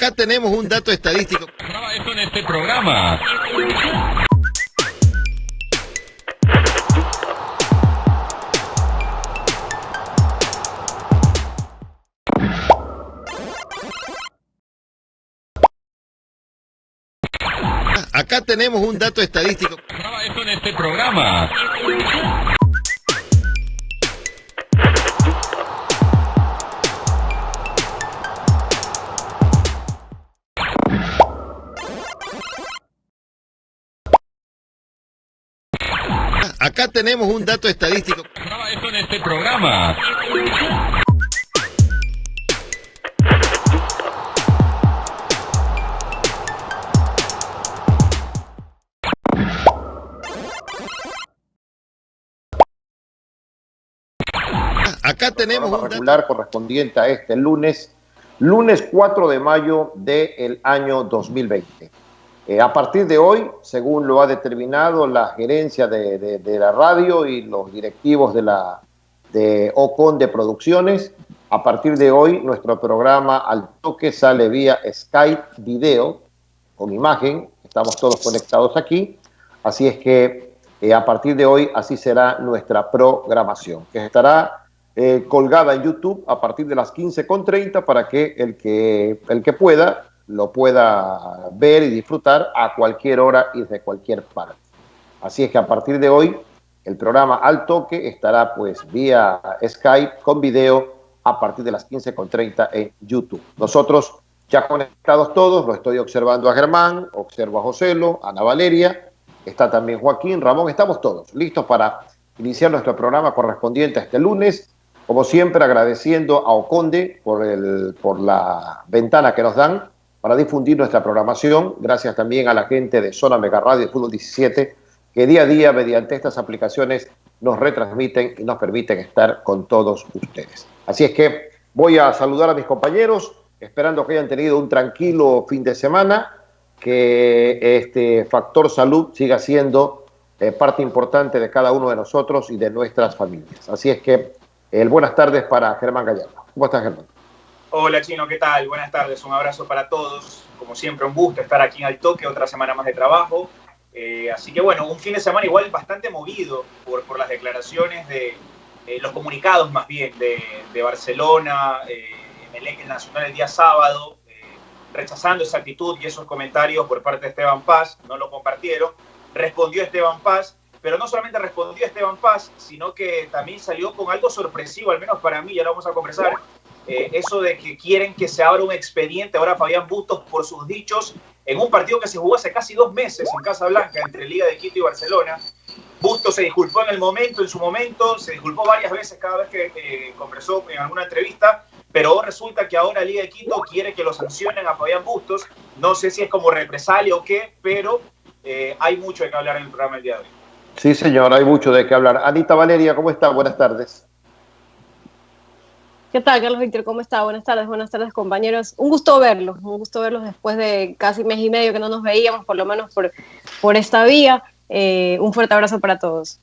Acá tenemos un dato estadístico. Esto en este programa. Acá tenemos un dato estadístico. Esto en este programa. Acá tenemos un dato estadístico. Esto en este programa. Acá tenemos un regular correspondiente a este lunes 4 de mayo del año 2020. A partir de hoy, según lo ha determinado la gerencia de la radio y los directivos de OCON de Producciones, a partir de hoy nuestro programa Al Toque sale vía Skype video, con imagen, estamos todos conectados aquí, así es que a partir de hoy así será nuestra programación, que estará colgada en YouTube a partir de las 15:30 para que el que pueda lo pueda ver y disfrutar a cualquier hora y de cualquier parte. Así es que a partir de hoy el programa Al Toque estará pues vía Skype con video a partir de las 15:30 en YouTube. Nosotros ya conectados todos, lo estoy observando a Germán, observo a Joselo, a Ana Valeria, está también Joaquín, Ramón, estamos todos listos para iniciar nuestro programa correspondiente a este lunes. Como siempre, agradeciendo a Oconde por la ventana que nos dan para difundir nuestra programación. Gracias también a la gente de Zona Mega Radio de Fútbol 17, que día a día, mediante estas aplicaciones, nos retransmiten y nos permiten estar con todos ustedes. Así es que voy a saludar a mis compañeros, esperando que hayan tenido un tranquilo fin de semana, que este factor salud siga siendo parte importante de cada uno de nosotros y de nuestras familias. Así es que buenas tardes para Germán Gallardo. ¿Cómo estás, Germán? Hola, Chino, ¿qué tal? Buenas tardes, un abrazo para todos. Como siempre, un gusto estar aquí en Al Toque, otra semana más de trabajo. Así que bueno, un fin de semana igual bastante movido por las declaraciones de los comunicados más bien de Barcelona, Emelec Nacional el día sábado, rechazando esa actitud y esos comentarios por parte de Esteban Paz. No lo compartieron. Respondió Esteban Paz. Pero no solamente respondió Esteban Paz, sino que también salió con algo sorpresivo, al menos para mí, ya lo vamos a conversar, eso de que quieren que se abra un expediente ahora Fabián Bustos por sus dichos en un partido que se jugó hace casi 2 meses en Casablanca entre Liga de Quito y Barcelona. Bustos se disculpó en su momento, se disculpó varias veces cada vez que conversó en alguna entrevista, pero resulta que ahora Liga de Quito quiere que lo sancionen a Fabián Bustos. No sé si es como represalia o qué, pero hay mucho de qué hablar en el programa el día de hoy. Sí, señor, hay mucho de qué hablar. Anita Valeria, ¿cómo está? Buenas tardes. ¿Qué tal, Carlos Víctor? ¿Cómo está? Buenas tardes, compañeros. Un gusto verlos después de casi mes y medio que no nos veíamos, por lo menos por esta vía. Un fuerte abrazo para todos.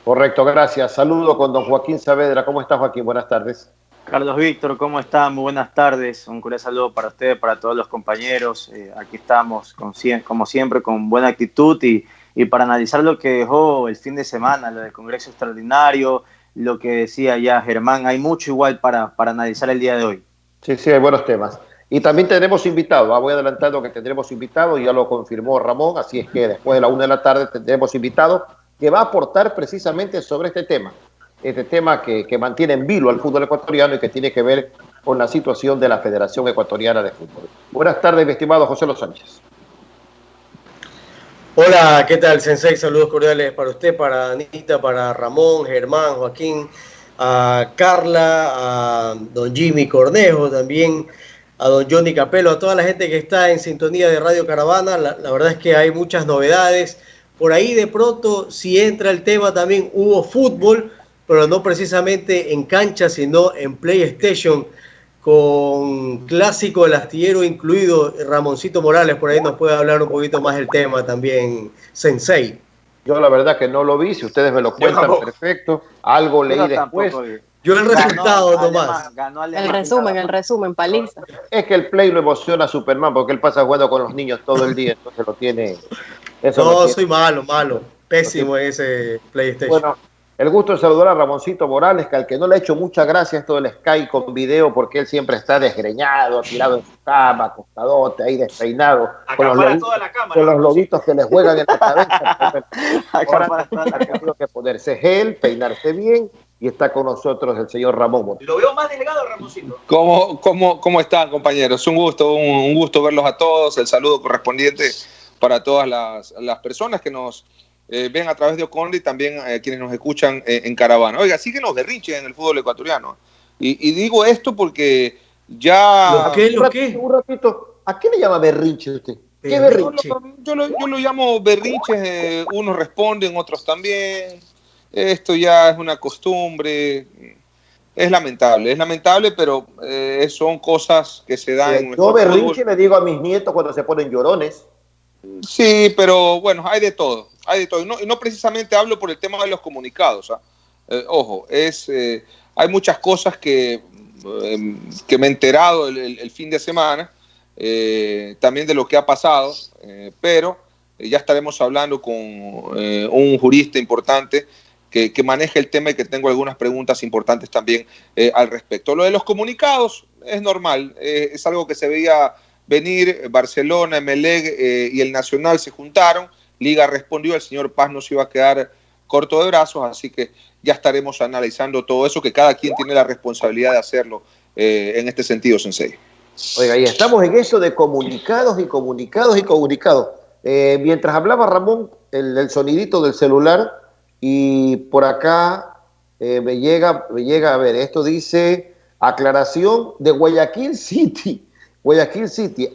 Correcto, gracias. Saludo con don Joaquín Saavedra. ¿Cómo está, Joaquín? Buenas tardes. Carlos Víctor, ¿cómo está? Muy buenas tardes. Un cordial saludo para usted, para todos los compañeros. Aquí estamos, como siempre, con buena actitud y para analizar lo que dejó el fin de semana, lo del Congreso Extraordinario, lo que decía ya Germán. Hay mucho igual para analizar el día de hoy. Sí, hay buenos temas. Y también tenemos invitados. Voy adelantando que tendremos invitados, ya lo confirmó Ramón, así es que después de la 1 de la tarde tendremos invitados que va a aportar precisamente sobre este tema que mantiene en vilo al fútbol ecuatoriano y que tiene que ver con la situación de la Federación Ecuatoriana de Fútbol. Buenas tardes, mi estimado José Los Sánchez. Hola, ¿qué tal, Sensei? Saludos cordiales para usted, para Anita, para Ramón, Germán, Joaquín, a Carla, a don Jimmy Cornejo, también a don Johnny Capello, a toda la gente que está en sintonía de Radio Caravana. La verdad es que hay muchas novedades. Por ahí de pronto, si entra el tema, también hubo fútbol, pero no precisamente en cancha, sino en PlayStation, con clásico del astillero incluido. Ramoncito Morales por ahí nos puede hablar un poquito más del tema también, Sensei. Yo la verdad que no lo vi, si ustedes me lo cuentan, perfecto. Algo leí después, Yo el resultado nomás. Ganó El resumen, paliza. Es que el Play lo emociona a Superman porque él pasa jugando con los niños todo el día, entonces lo tiene. Eso No, lo tiene. soy malo. Pésimo en ese PlayStation. Bueno, el gusto de saludar a Ramoncito Morales, que al que no le ha hecho muchas gracias todo el Skype con video, porque él siempre está desgreñado, tirado en su cama, acostadote, ahí despeinado, con los lobitos que le juegan en la cabeza. Ahora ha tenido que ponerse gel, peinarse bien, y está con nosotros el señor Ramón Morales. Lo veo más delgado, Ramoncito. ¿Cómo están, compañeros? Un gusto verlos a todos. El saludo correspondiente para todas las personas que nos ven a través de Oconda y también quienes nos escuchan en Caravana. Oiga, siguen los berrinches en el fútbol ecuatoriano. Y digo esto porque ya... Un ratito, ¿a qué le llama berrinche usted? ¿Qué berrinche? Yo lo llamo berrinches, unos responden, otros también. Esto ya es una costumbre. Es lamentable, pero son cosas que se dan en Yo berrinche le digo a mis nietos cuando se ponen llorones. Sí, pero bueno, hay de todo. No precisamente hablo por el tema de los comunicados. Ojo, hay muchas cosas que me he enterado el fin de semana, también de lo que ha pasado, pero ya estaremos hablando con un jurista importante que maneja el tema y que tengo algunas preguntas importantes también al respecto. Lo de los comunicados es normal, es algo que se veía venir. Barcelona, Emelec y el Nacional se juntaron, Liga respondió, el señor Paz no se iba a quedar corto de brazos, así que ya estaremos analizando todo eso, que cada quien tiene la responsabilidad de hacerlo en este sentido, Sensei. Oiga, y estamos en eso de comunicados. Mientras hablaba Ramón, el sonidito del celular, y por acá me llega, a ver, esto dice, aclaración de Guayaquil City,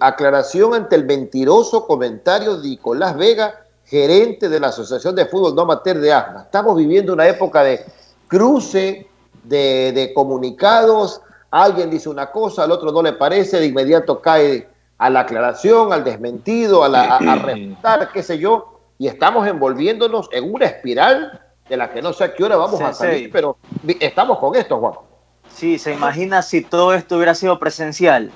aclaración ante el mentiroso comentario de Nicolás Vega, gerente de la Asociación de Fútbol No Amateur de Asma. Estamos viviendo una época de cruce de comunicados. Alguien dice una cosa, al otro no le parece, de inmediato cae a la aclaración, al desmentido, a refutar, qué sé yo, y estamos envolviéndonos en una espiral de la que no sé a qué hora vamos a salir, pero estamos con esto, Juan. Sí, se imagina si todo esto hubiera sido presencial.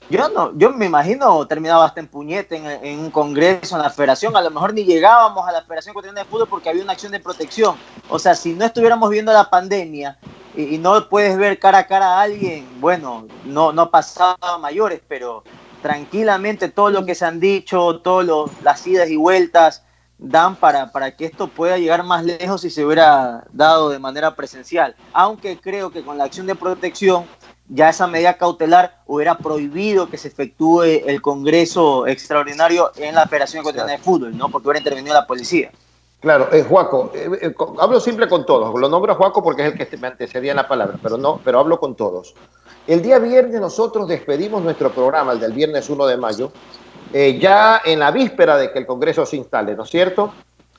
Yo me imagino terminaba hasta en puñete en un congreso, en la federación. A lo mejor ni llegábamos a la Federación Ecuatoriana de Fútbol porque había una acción de protección. O sea, si no estuviéramos viendo la pandemia y no puedes ver cara a cara a alguien, bueno, no pasaba a mayores, pero tranquilamente todo lo que se han dicho, las idas y vueltas dan para que esto pueda llegar más lejos si se hubiera dado de manera presencial. Aunque creo que con la acción de protección ya esa medida cautelar hubiera prohibido que se efectúe el Congreso Extraordinario en la Federación Ecuatoriana de Fútbol, ¿no? Porque hubiera intervenido la policía. Claro, Juaco, hablo simple con todos, lo nombro a Juaco porque es el que me antecedía en la palabra, pero hablo con todos. El día viernes nosotros despedimos nuestro programa, el del viernes 1 de mayo, ya en la víspera de que el Congreso se instale, ¿no es cierto?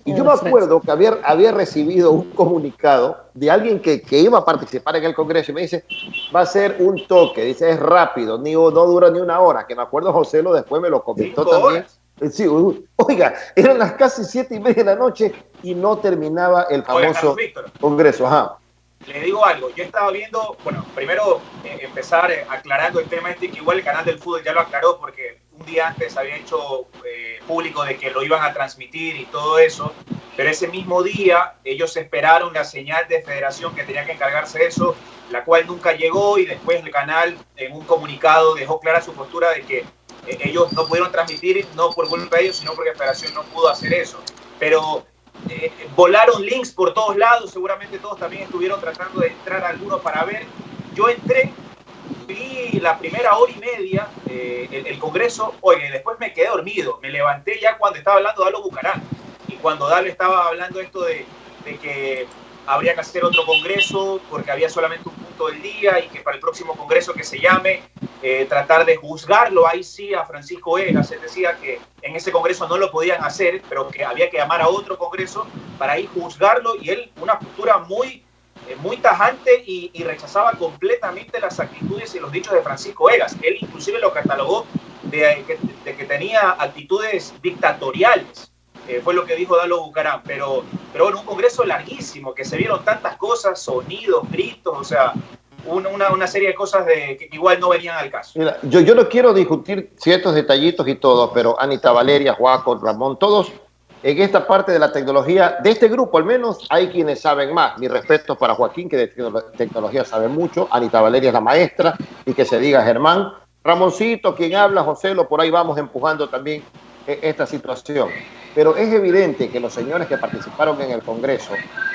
Y yo me acuerdo que había recibido un comunicado de alguien que iba a participar en el Congreso y me dice, va a ser un toque, dice, es rápido, no dura ni una hora, que me acuerdo José después me lo comentó también. Sí, oiga, eran las casi 7:30 de la noche y no terminaba el famoso Congreso. Ajá. Le digo algo, yo estaba viendo, bueno, primero empezar aclarando el tema que igual el canal del fútbol ya lo aclaró porque un día antes había hecho público de que lo iban a transmitir y todo eso, pero ese mismo día ellos esperaron la señal de federación que tenía que encargarse de eso, la cual nunca llegó, y después el canal en un comunicado dejó clara su postura de que ellos no pudieron transmitir, no por culpa de ellos, sino porque la federación no pudo hacer eso. Pero volaron links por todos lados, seguramente todos también estuvieron tratando de entrar algunos para ver. Yo entré, vi la primera hora y media el Congreso, oye, después me quedé dormido, me levanté ya cuando estaba hablando Dalo Bucarán, y cuando Dalo estaba hablando esto de que habría que hacer otro congreso porque había solamente un punto del día y que para el próximo congreso que se llame, tratar de juzgarlo, ahí sí a Francisco Egas, él decía que en ese congreso no lo podían hacer, pero que había que llamar a otro congreso para ahí juzgarlo, y él una postura muy tajante y rechazaba completamente las actitudes y los dichos de Francisco Egas. Él inclusive lo catalogó de que tenía actitudes dictatoriales. fue lo que dijo Dalo Bucaram, pero bueno, un congreso larguísimo, que se vieron tantas cosas, sonidos, gritos, o sea, una serie de cosas que igual no venían al caso. Mira, yo no quiero discutir ciertos detallitos y todo, pero Anita, Valeria, Joaco, Ramón, todos en esta parte de la tecnología, de este grupo al menos, hay quienes saben más. Mi respeto para Joaquín, que de tecnología sabe mucho. Anita Valeria es la maestra, y que se diga Germán. Ramoncito, quien habla, Joselo, por ahí vamos empujando también esta situación. Pero es evidente que los señores que participaron en el Congreso,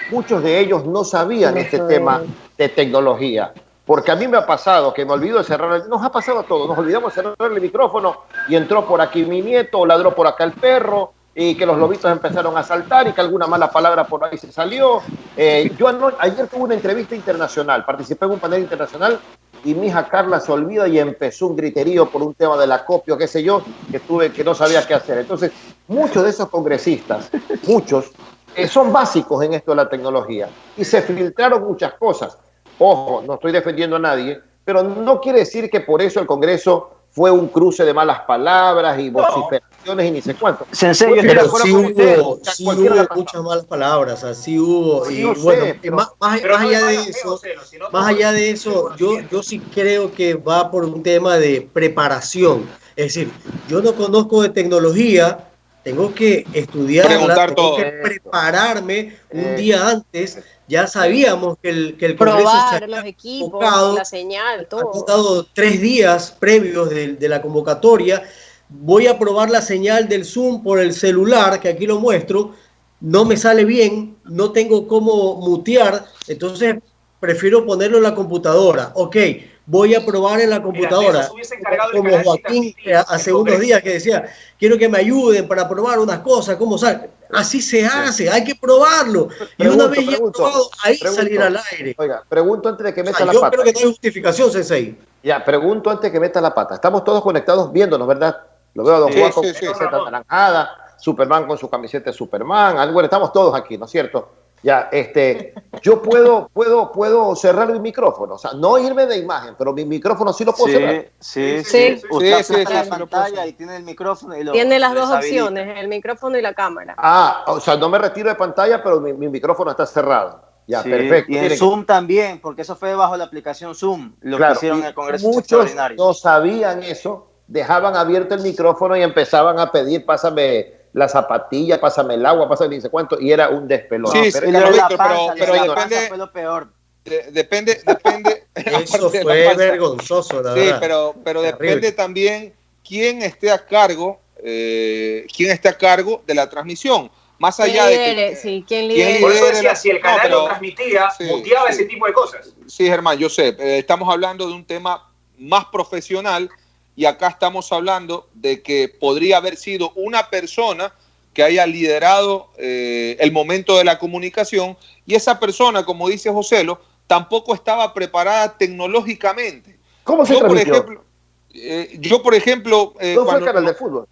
muchos de ellos no sabían este tema de tecnología. Porque a mí me ha pasado que me olvido de cerrar, nos ha pasado a todos, nos olvidamos de cerrar el micrófono y entró por aquí mi nieto, o ladró por acá el perro, y que los lobitos empezaron a saltar y que alguna mala palabra por ahí se salió. Ayer tuve una entrevista internacional, participé en un panel internacional y mi hija Carla se olvida y empezó un griterío por un tema del acopio, qué sé yo, que no sabía qué hacer. Entonces, muchos de esos congresistas, muchos, son básicos en esto de la tecnología y se filtraron muchas cosas. Ojo, no estoy defendiendo a nadie, pero no quiere decir que por eso el Congreso fue un cruce de malas palabras y vociferaciones y ni sé cuánto. Sensei, pero sí hubo muchas malas palabras, así hubo. Sí, Y no bueno, sé, pero, más allá de eso, yo sí creo que va por un tema de preparación. Es decir, yo no conozco de tecnología, tengo que estudiarla, tengo que prepararme un día antes. Ya sabíamos que el Congreso probar los equipos, la señal, todo. Han dado 3 días previos de la convocatoria. Voy a probar la señal del Zoom por el celular, que aquí lo muestro. No me sale bien, no tengo cómo mutear, entonces prefiero ponerlo en la computadora. Ok, voy a probar en la computadora. Como Joaquín hace unos días que decía, quiero que me ayuden para probar unas cosas, cómo sale. Así se hace, hay que probarlo. Y una vez ya probado, ahí salir al aire. Oiga, pregunto antes de que meta la yo pata. creo que no hay justificación, Sensei. Ya, pregunto antes de que meta la pata. Estamos todos conectados viéndonos, ¿verdad? Lo veo a Don Juan con su camiseta anaranjada, Superman con su camiseta de Superman. Bueno, estamos todos aquí, ¿no es cierto? Ya, yo puedo cerrar mi micrófono, o sea, no irme de imagen, pero mi micrófono sí lo puedo cerrar. Sí. Usted aprieta la pantalla y tiene el micrófono y tiene las dos opciones, el micrófono y la cámara. O sea, no me retiro de pantalla, pero mi micrófono está cerrado. Ya, perfecto. Y en Zoom también, porque eso fue bajo la aplicación Zoom, lo que hicieron en el Congreso Muchos Extraordinario. no sabían eso, dejaban abierto el micrófono y empezaban a pedir, pásame la zapatilla, pásame el agua, pásame ni sé cuánto, y era un despelote. Sí, pero depende, fue lo peor. Depende. Eso fue vergonzoso, la verdad. Sí, pero depende también quién esté a cargo, de la transmisión. Más allá de que... ¿quién lidera? Por eso decía, si el canal lo transmitía, muteaba ese tipo de cosas. Sí, Germán, yo sé. Estamos hablando de un tema más profesional y acá estamos hablando de que podría haber sido una persona que haya liderado el momento de la comunicación y esa persona, como dice Joselo, tampoco estaba preparada tecnológicamente. ¿Cómo se transmitió? Yo, por ejemplo... ¿No fue el canal de fútbol?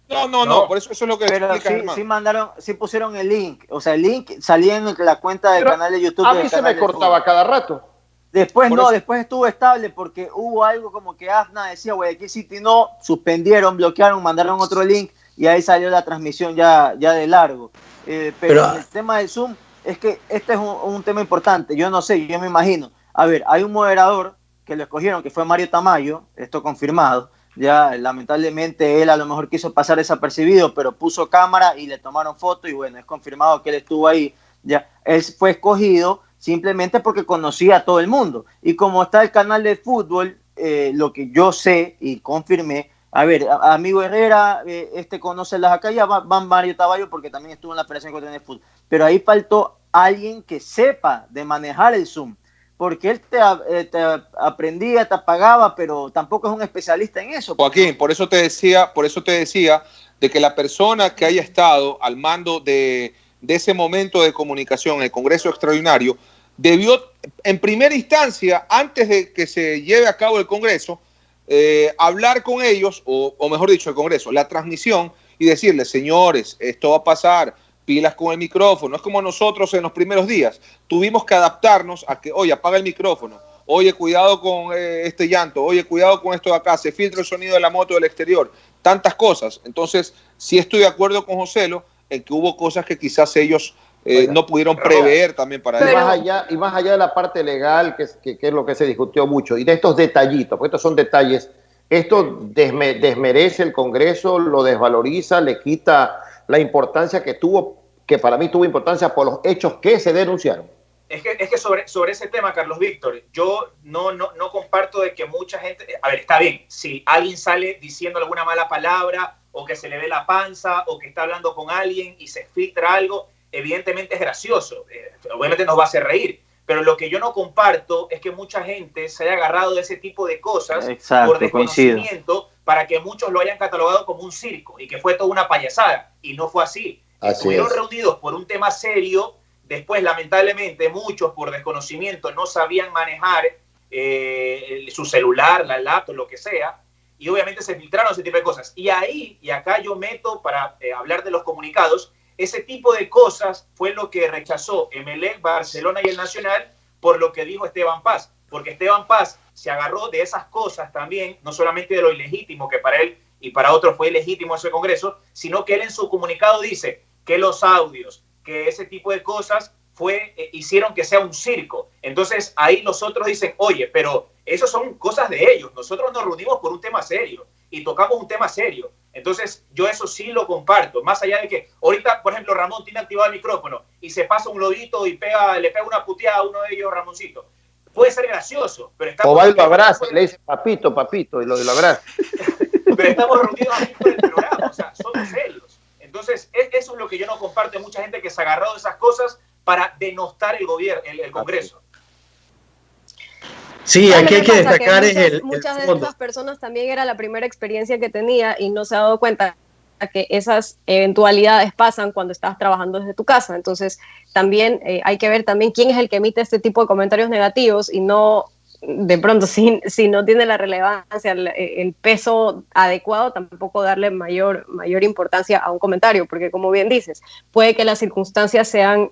No, por eso es lo que pero explica sí pusieron el link, o sea, el link salía en la cuenta del canal de YouTube. A mí se me cortaba cada rato. Después después estuvo estable porque hubo algo como que AFNA decía, Guayaquil City no, suspendieron, bloquearon, mandaron otro link y ahí salió la transmisión ya de largo. Pero el tema del Zoom es que este es un tema importante, yo no sé, yo me imagino. A ver, hay un moderador que lo escogieron, que fue Mario Tamayo, esto confirmado. Ya, lamentablemente él a lo mejor quiso pasar desapercibido, pero puso cámara y le tomaron foto y bueno, es confirmado que él estuvo ahí. Ya, él fue escogido simplemente porque conocía a todo el mundo. Y como está el canal de fútbol, lo que yo sé y confirmé, a ver, amigo Herrera, conoce las acá, ya van Mario Tamayo porque también estuvo en la Federación Ecuatoriana de Fútbol. Pero ahí faltó alguien que sepa de manejar el Zoom. Porque él te aprendía, te apagaba, pero tampoco es un especialista en eso. Joaquín, por eso te decía de que la persona que haya estado al mando de ese momento de comunicación, el Congreso Extraordinario, debió, en primera instancia, antes de que se lleve a cabo el Congreso, hablar con ellos, o mejor dicho, el Congreso, la transmisión, y decirles, señores, esto va a pasar, pilas con el micrófono. Es como nosotros en los primeros días. Tuvimos que adaptarnos a que, oye, apaga el micrófono. Oye, cuidado con este llanto. Oye, cuidado con esto de acá. Se filtra el sonido de la moto del exterior. Tantas cosas. Entonces, sí estoy de acuerdo con Joselo en que hubo cosas que quizás ellos no pudieron prever también para y ellos. más allá de la parte legal, que es lo que se discutió mucho, y de estos detallitos, porque estos son detalles, esto desmerece el Congreso, lo desvaloriza, le quita la importancia que tuvo, que para mí tuvo importancia por los hechos que se denunciaron. Es que sobre ese tema, Carlos Víctor, yo no comparto de que mucha gente... A ver, está bien, si alguien sale diciendo alguna mala palabra o que se le ve la panza o que está hablando con alguien y se filtra algo, evidentemente es gracioso, obviamente nos va a hacer reír, pero lo que yo no comparto es que mucha gente se haya agarrado de ese tipo de cosas por desconocimiento para que muchos lo hayan catalogado como un circo y que fue toda una payasada, y no fue así. Estuvieron reunidos por un tema serio. Después, lamentablemente, muchos por desconocimiento no sabían manejar su celular, la laptop, lo que sea, y obviamente se filtraron ese tipo de cosas. Y ahí, y acá yo meto para hablar de los comunicados, ese tipo de cosas fue lo que rechazó Emelec, Barcelona y el Nacional por lo que dijo Esteban Paz, porque Esteban Paz se agarró de esas cosas también, no solamente de lo ilegítimo, que para él y para otros fue ilegítimo ese Congreso, sino que él en su comunicado dice que los audios, que ese tipo de cosas hicieron que sea un circo. Entonces ahí los otros dicen, oye, pero eso son cosas de ellos. Nosotros nos reunimos por un tema serio y tocamos un tema serio. Entonces yo eso sí lo comparto. Más allá de que ahorita, por ejemplo, Ramón tiene activado el micrófono y se pasa un globito y le pega una puteada a uno de ellos, Ramoncito. Puede ser gracioso, pero o va y lo abraza y le dice papito, papito, y lo abraza. Pero estamos reunidos aquí por el programa, o sea, somos serios. Entonces, eso es lo que yo no comparto. Hay mucha gente que se ha agarrado de esas cosas para denostar el gobierno, el Congreso. Sí, aquí hay que destacar muchas de estas personas también era la primera experiencia que tenía y no se ha dado cuenta que esas eventualidades pasan cuando estás trabajando desde tu casa. Entonces, también hay que ver también quién es el que emite este tipo de comentarios negativos y no, de pronto, si no tiene la relevancia, el peso adecuado, tampoco darle mayor importancia a un comentario, porque como bien dices, puede que las circunstancias sean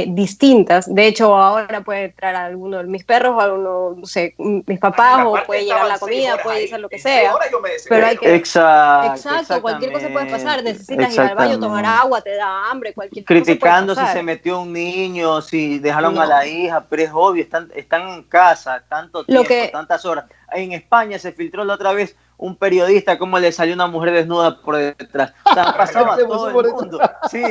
distintas. De hecho, ahora puede entrar a alguno de mis perros, a alguno, no sé, mis papás, o puede llegar la comida, puede decir lo que sea. Pero hay que... Exacto, cualquier cosa puede pasar. Necesitas ir al baño, tomar agua, te da hambre, cualquier cosa. Criticando si se metió un niño, si dejaron a la hija, pero es obvio, están en casa tanto tiempo, tantas horas. En España se filtró la otra vez un periodista cómo le salió una mujer desnuda por detrás. O sea, pasaba a todo el mundo. Sí,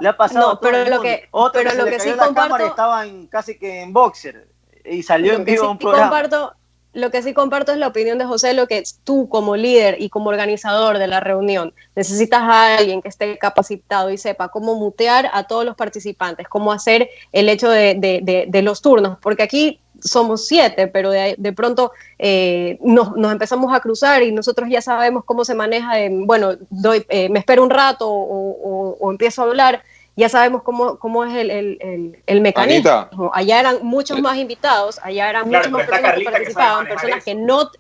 le ha pasado a todo el mundo. Otro pero lo que sí comparto, estaban casi que en boxer y salió en vivo un programa. Lo que sí comparto es la opinión de José, lo que tú como líder y como organizador de la reunión necesitas a alguien que esté capacitado y sepa cómo mutear a todos los participantes, cómo hacer el hecho de los turnos, porque aquí somos 7, pero de pronto nos empezamos a cruzar y nosotros ya sabemos cómo se maneja, me espero un rato o empiezo a hablar. Ya sabemos cómo es el mecanismo. Anita, allá eran muchos más invitados, allá eran muchas más personas que participaban, personas que no,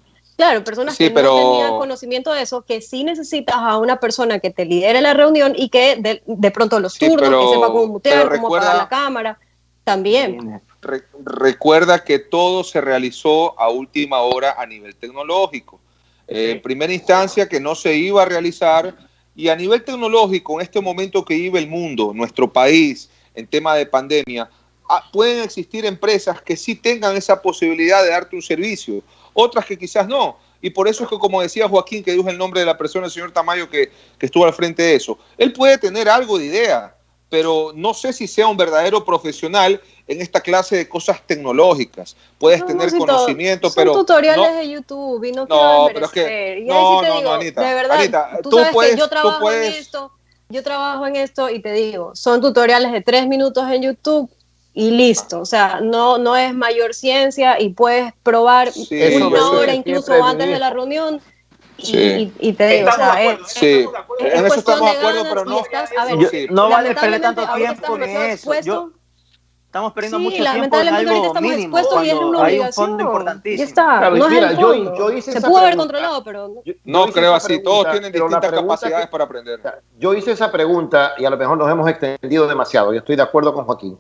personas que no tenían conocimiento de eso, que sí necesitas a una persona que te lidere la reunión y que de pronto los turnos, que sepa cómo mutear, cómo apagar la cámara, también. Recuerda que todo se realizó a última hora a nivel tecnológico. En primera instancia que no se iba a realizar. Y a nivel tecnológico, en este momento que vive el mundo, nuestro país, en tema de pandemia, pueden existir empresas que sí tengan esa posibilidad de darte un servicio, otras que quizás no. Y por eso es que, como decía Joaquín, que dijo el nombre de la persona, el señor Tamayo, que estuvo al frente de eso, él puede tener algo de idea, pero no sé si sea un verdadero profesional en esta clase de cosas tecnológicas. Puedes tener conocimiento, pero... Son tutoriales de YouTube y no pero es que... No, Anita. De verdad, Anita, tú sabes que yo trabajo en esto y te digo, son tutoriales de 3 minutos en YouTube y listo. O sea, no es mayor ciencia y puedes probar una hora incluso antes de la reunión. Sí. Y te digo, en eso estamos de acuerdo, pero no. No vale perder tanto tiempo en eso. Estamos perdiendo mucho tiempo en algo mínimo, cuando hay un fondo importantísimo. Ya está, no es el fondo. Se pudo haber controlado, pero... No creo así, todos tienen distintas capacidades para aprender. Yo hice esa pregunta y a lo mejor nos hemos extendido demasiado, yo estoy de acuerdo con Joaquín,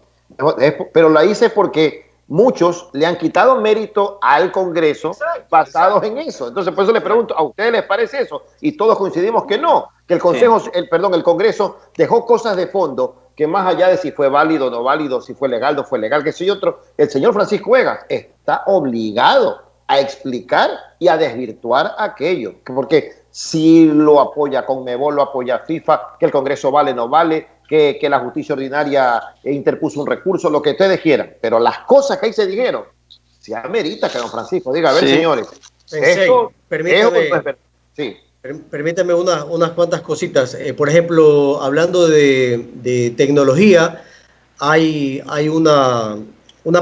pero la hice porque muchos le han quitado mérito al Congreso basados en eso. Entonces, por eso les pregunto, ¿a ustedes les parece eso? Y todos coincidimos que no. que el Consejo, el Congreso dejó cosas de fondo que más allá de si fue válido o no válido, si fue legal o no fue legal, que soy otro, el señor Francisco Egas está obligado a explicar y a desvirtuar aquello, porque si lo apoya Conmebol, lo apoya FIFA, que el Congreso vale o no vale, que la justicia ordinaria interpuso un recurso, lo que ustedes quieran, pero las cosas que ahí se dijeron, se amerita que don Francisco diga, a ver, señores, esto no es verdad. Sí. Permítame unas cuantas cositas. Por ejemplo, hablando de tecnología, hay una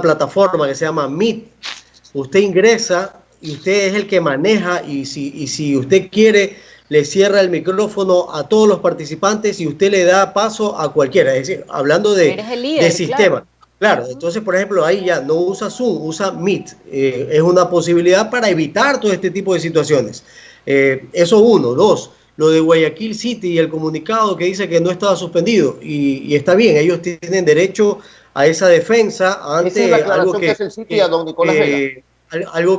plataforma que se llama Meet. Usted ingresa y usted es el que maneja y si usted quiere, le cierra el micrófono a todos los participantes y usted le da paso a cualquiera. Es decir, hablando de sistema. Claro, entonces, por ejemplo, ahí ya no usa Zoom, usa Meet. Es una posibilidad para evitar todo este tipo de situaciones. Eso uno. Dos, lo de Guayaquil City y el comunicado que dice que no estaba suspendido. Y está bien, ellos tienen derecho a esa defensa ante algo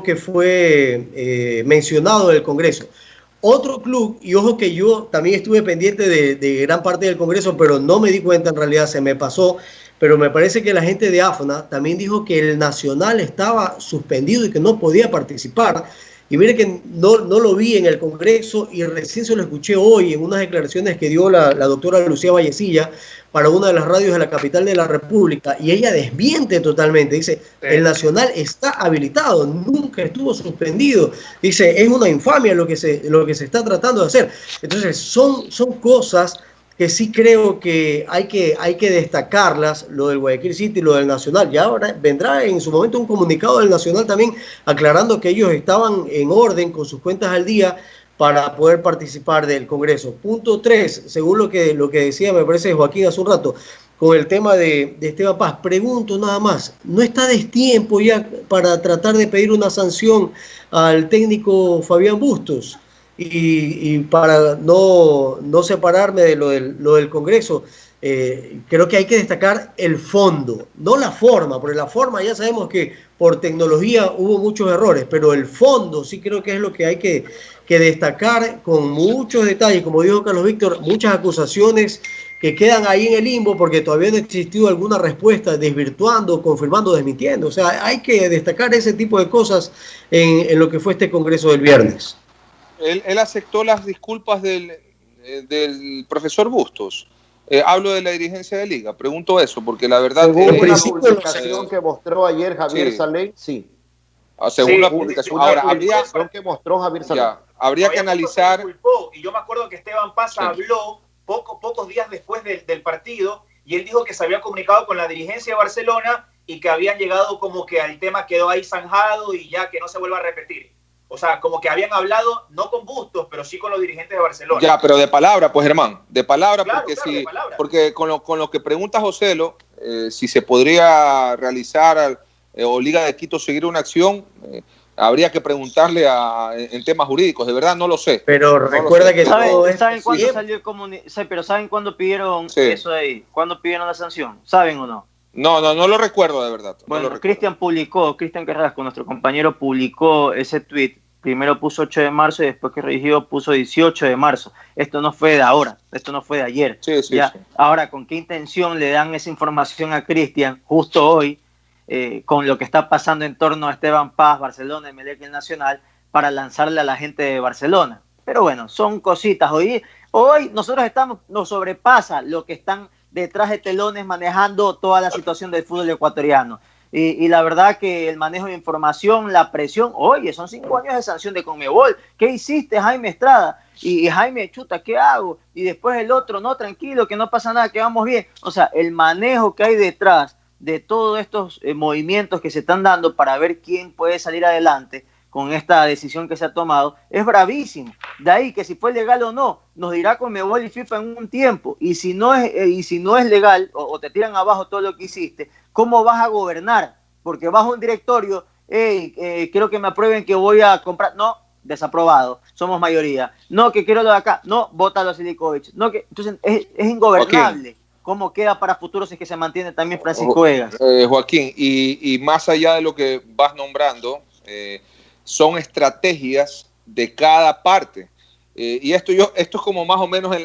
que fue mencionado en el Congreso. Otro club, y ojo que yo también estuve pendiente de gran parte del Congreso, pero no me di cuenta, en realidad se me pasó, pero me parece que la gente de AFNA también dijo que el Nacional estaba suspendido y que no podía participar. Y mire que no lo vi en el Congreso y recién se lo escuché hoy en unas declaraciones que dio la doctora Lucía Vallecilla para una de las radios de la capital de la República, y ella desmiente totalmente, dice, el Nacional está habilitado, nunca estuvo suspendido, dice, es una infamia lo que se está tratando de hacer. Entonces son cosas que sí creo que hay que destacarlas, lo del Guayaquil City y lo del Nacional. Ya ahora vendrá en su momento un comunicado del Nacional también aclarando que ellos estaban en orden con sus cuentas al día para poder participar del Congreso. Punto 3, según lo que decía, me parece, Joaquín hace un rato, con el tema de Esteban Paz. Pregunto nada más, ¿no está destiempo ya para tratar de pedir una sanción al técnico Fabián Bustos? Y para no separarme de lo del Congreso, creo que hay que destacar el fondo, no la forma, porque la forma ya sabemos que por tecnología hubo muchos errores, pero el fondo sí creo que es lo que hay que destacar con muchos detalles, como dijo Carlos Víctor, muchas acusaciones que quedan ahí en el limbo porque todavía no ha existido alguna respuesta desvirtuando, confirmando, desmintiendo. O sea, hay que destacar ese tipo de cosas en lo que fue este Congreso del viernes. Él aceptó las disculpas del profesor Bustos. Hablo de la dirigencia de Liga. Pregunto eso, porque la verdad... Según la publicación que mostró ayer Javier Saley, sí. Según la publicación. Ahora, que mostró Javier Saley. Habría que analizar... Y yo me acuerdo que Esteban Paz habló pocos días después del partido, y él dijo que se había comunicado con la dirigencia de Barcelona y que habían llegado como que el tema quedó ahí zanjado y ya que no se vuelva a repetir. O sea, como que habían hablado, no con Bustos, pero sí con los dirigentes de Barcelona. Ya, pero de palabra, pues, Germán. De palabra, claro, porque, de palabra. Porque con lo que pregunta Joselo, si se podría realizar o Liga de Quito seguir una acción, habría que preguntarle en temas jurídicos. De verdad, no lo sé. Pero recuerda que ¿Saben cuándo salió el comunicado? Pero ¿saben cuándo pidieron eso de ahí? ¿Cuándo pidieron la sanción? ¿Saben o no? No lo recuerdo de verdad. Bueno, Cristian Carrasco, nuestro compañero, publicó ese tweet. Primero puso 8 de marzo y después que regió puso 18 de marzo. Esto no fue de ahora, esto no fue de ayer. Sí. Ahora, ¿con qué intención le dan esa información a Cristian justo hoy, con lo que está pasando en torno a Esteban Paz, Barcelona, Emelec y el Nacional, para lanzarle a la gente de Barcelona? Pero bueno, son cositas. Hoy nosotros nos sobrepasa lo que están detrás de telones manejando toda la situación del fútbol ecuatoriano. Y la verdad que el manejo de información, la presión, oye, son 5 años de sanción de Conmebol. ¿Qué hiciste, Jaime Estrada? Y Jaime, chuta, ¿qué hago? Y después el otro, no, tranquilo, que no pasa nada, que vamos bien. O sea, el manejo que hay detrás de todos estos movimientos que se están dando para ver quién puede salir adelante con esta decisión que se ha tomado, es bravísimo. De ahí que si fue legal o no, nos dirá Conmebol y FIFA en un tiempo. Y si no es legal, o te tiran abajo todo lo que hiciste, ¿cómo vas a gobernar? Porque vas a un directorio, quiero que me aprueben que voy a comprar. No, desaprobado, somos mayoría. No, que quiero lo de acá. No, vótalo a Silikovic. No, entonces es ingobernable. Okay. ¿Cómo queda para futuros si es que se mantiene también Francisco Egas? Joaquín, y más allá de lo que vas nombrando, son estrategias de cada parte. y esto es como más o menos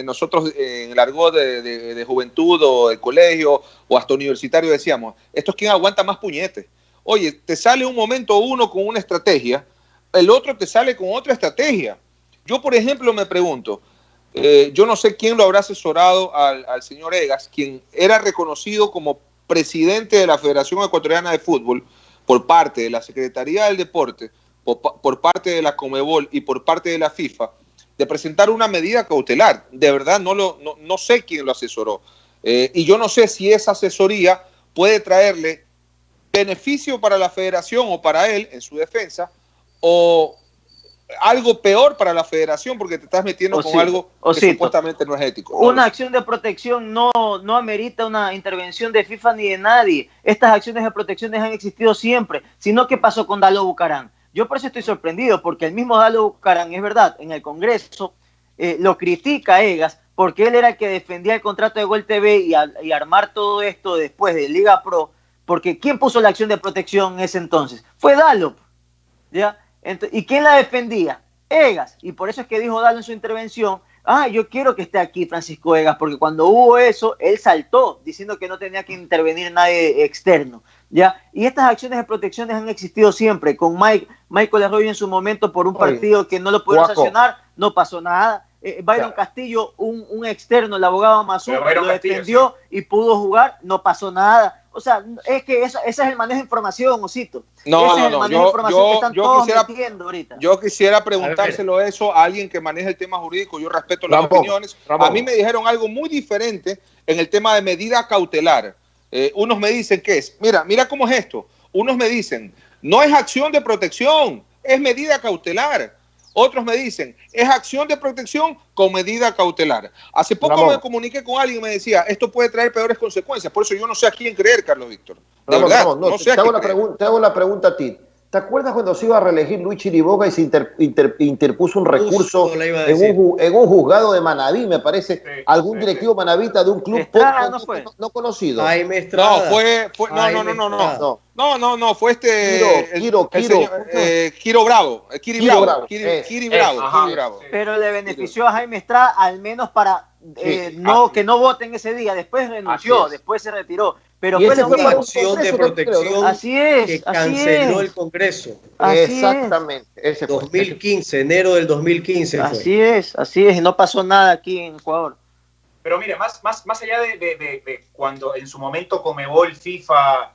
nosotros en el argot de juventud o de colegio o hasta universitario decíamos, esto es quien aguanta más puñetes. Oye, te sale un momento uno con una estrategia, el otro te sale con otra estrategia. Yo, por ejemplo, me pregunto, yo no sé quién lo habrá asesorado al señor Egas, quien era reconocido como presidente de la Federación Ecuatoriana de Fútbol por parte de la Secretaría del Deporte, por parte de la Conmebol y por parte de la FIFA, de presentar una medida cautelar. De verdad, no sé quién lo asesoró. Y yo no sé si esa asesoría puede traerle beneficio para la federación o para él en su defensa, o algo peor para la federación porque te estás metiendo con algo que supuestamente no es ético. Una acción de protección no amerita una intervención de FIFA ni de nadie. Estas acciones de protección han existido siempre. Sino, ¿qué pasó con Dalo Bucarán? Yo por eso estoy sorprendido, porque el mismo Dalo Bucarán, es verdad, en el Congreso lo critica a Egas, porque él era el que defendía el contrato de Gol TV y armar todo esto después de Liga Pro, porque ¿quién puso la acción de protección en ese entonces? Fue Dalo, ¿ya? ¿Y quién la defendía? Egas. Y por eso es que dijo Dalo en su intervención, yo quiero que esté aquí Francisco Egas, porque cuando hubo eso, él saltó diciendo que no tenía que intervenir nadie externo, ¿ya? Y estas acciones de protección han existido siempre. Con Michael Arroyo en su momento por un partido que no lo pudieron sancionar, no pasó nada. Byron Castillo, un externo, el abogado Mazú, lo defendió y pudo jugar, no pasó nada. O sea, es que ese es el manejo de información, Osito. Yo quisiera preguntárselo eso a alguien que maneja el tema jurídico. Yo respeto las opiniones. A mí me dijeron algo muy diferente en el tema de medida cautelar. Unos me dicen que es, mira cómo es esto. Unos me dicen, no es acción de protección, es medida cautelar. Otros me dicen, es acción de protección con medida cautelar. Hace poco me comuniqué con alguien y me decía, esto puede traer peores consecuencias. Por eso yo no sé a quién creer, Carlos Víctor. De verdad, no sé a quién creer. Te hago la pregunta a ti. ¿Te acuerdas cuando se iba a reelegir Luis Chiriboga y se interpuso un recurso en un juzgado de Manabí, me parece? Algún directivo manabita de un club no conocido. Jaime Estrada. No, fue Kiro Bravo. Kiri Bravo. Pero le benefició a Jaime Estrada al menos para que no voten ese día. Después renunció, después se retiró. Pero fue una acción de protección que canceló el Congreso. Exactamente. Ese fue. 2015, enero del 2015 fue. Así es, no pasó nada aquí en Ecuador. Pero mire, más allá de cuando en su momento Conmebol, FIFA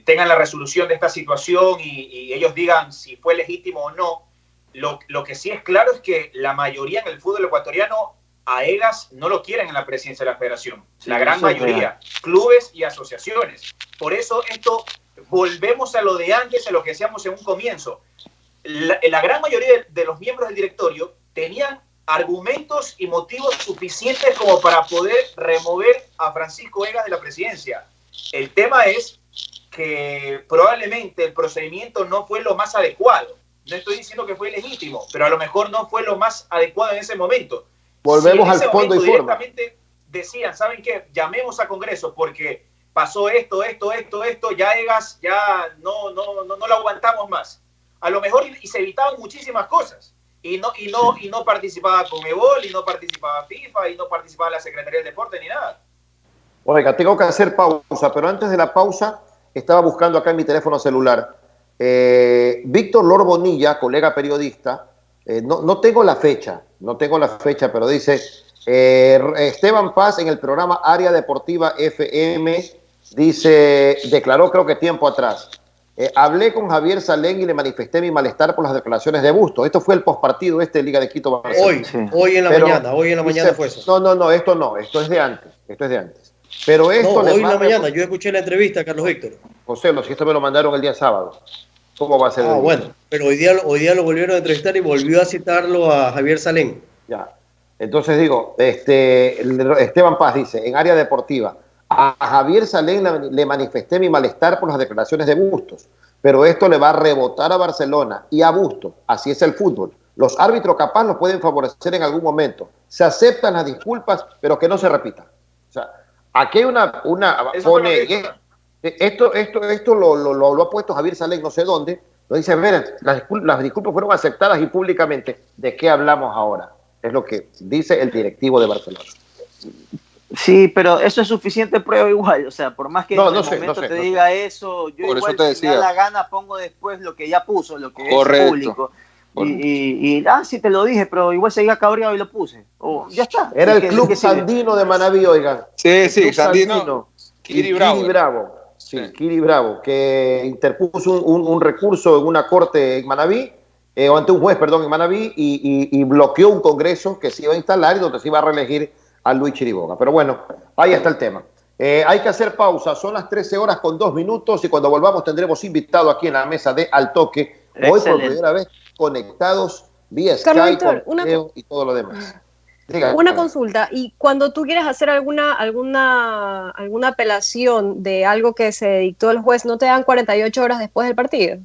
tengan la resolución de esta situación y ellos digan si fue legítimo o no, lo que sí es claro es que la mayoría en el fútbol ecuatoriano a Egas no lo quieren en la presidencia de la federación, la gran mayoría, clubes y asociaciones. Por eso volvemos a lo de antes, a lo que decíamos en un comienzo. La gran mayoría de los miembros del directorio tenían argumentos y motivos suficientes como para poder remover a Francisco Egas de la presidencia. El tema es que probablemente el procedimiento no fue lo más adecuado. No estoy diciendo que fue legítimo, pero a lo mejor no fue lo más adecuado en ese momento. Volvemos al fondo y forma. Directamente decían, ¿saben qué? Llamemos a Congreso porque pasó esto, ya Egas ya no lo aguantamos más. A lo mejor y se evitaban muchísimas cosas. Y no participaba Conmebol, y no participaba FIFA, y no participaba la Secretaría del Deporte, ni nada. Oiga, tengo que hacer pausa, pero antes de la pausa estaba buscando acá en mi teléfono celular. Víctor Lor Bonilla, colega periodista, no tengo la fecha, pero dice, Esteban Paz en el programa Área Deportiva FM, dice, declaró creo que tiempo atrás, hablé con Javier Salén y le manifesté mi malestar por las declaraciones de Bustos. Esto fue el postpartido de Liga de Quito. Hoy en la mañana fue eso. No, esto es de antes. Pero esto hoy en la mañana, yo escuché la entrevista, Carlos Víctor. José, si esto me lo mandaron el día sábado. ¿Cómo va a ser? Bueno, pero hoy día lo volvieron a entrevistar y volvió a citarlo a Javier Salén. Ya. Entonces digo, Esteban Paz dice, en Área Deportiva, a Javier Salén le manifesté mi malestar por las declaraciones de Bustos, pero esto le va a rebotar a Barcelona y a Bustos. Así es el fútbol. Los árbitros capaz nos pueden favorecer en algún momento. Se aceptan las disculpas, pero que no se repita. O sea, aquí hay esto lo ha puesto Javier Salén no sé dónde, Lo dice, a ver, las disculpas fueron aceptadas y públicamente. ¿De qué hablamos ahora? Es lo que dice el directivo de Barcelona. Sí, pero eso es suficiente prueba igual, o sea, por más que No, en el no sé, momento no sé, te no sé. diga eso, yo Por eso igual te si me da decía. la gana pongo después lo que ya puso, lo que es Correcto. público. Sí te lo dije, pero igual seguía cabreado y lo puse. Ya está. Era el ¿De Club qué sirve? Sandino de Manaví, oigan. Sí, El sí, Club Sandino, Kiri y Bravo Kiri era. Bravo. Sí, Sí. Kiri Bravo, que interpuso un recurso en una corte en Manaví, o ante un juez, perdón, en Manaví, y bloqueó un congreso que se iba a instalar y donde se iba a reelegir a Luis Chiriboga. Pero bueno, ahí está el tema. Hay que hacer pausa, son las 13 horas con 2 minutos y cuando volvamos tendremos invitado aquí en la mesa de Al Toque, hoy por Excelente. primera vez conectados vía Carlos Skype, con Víctor, video y todo lo demás. Dígame. una consulta. Y cuando tú quieres hacer alguna apelación de algo que se dictó el juez, ¿no te dan 48 horas después del partido?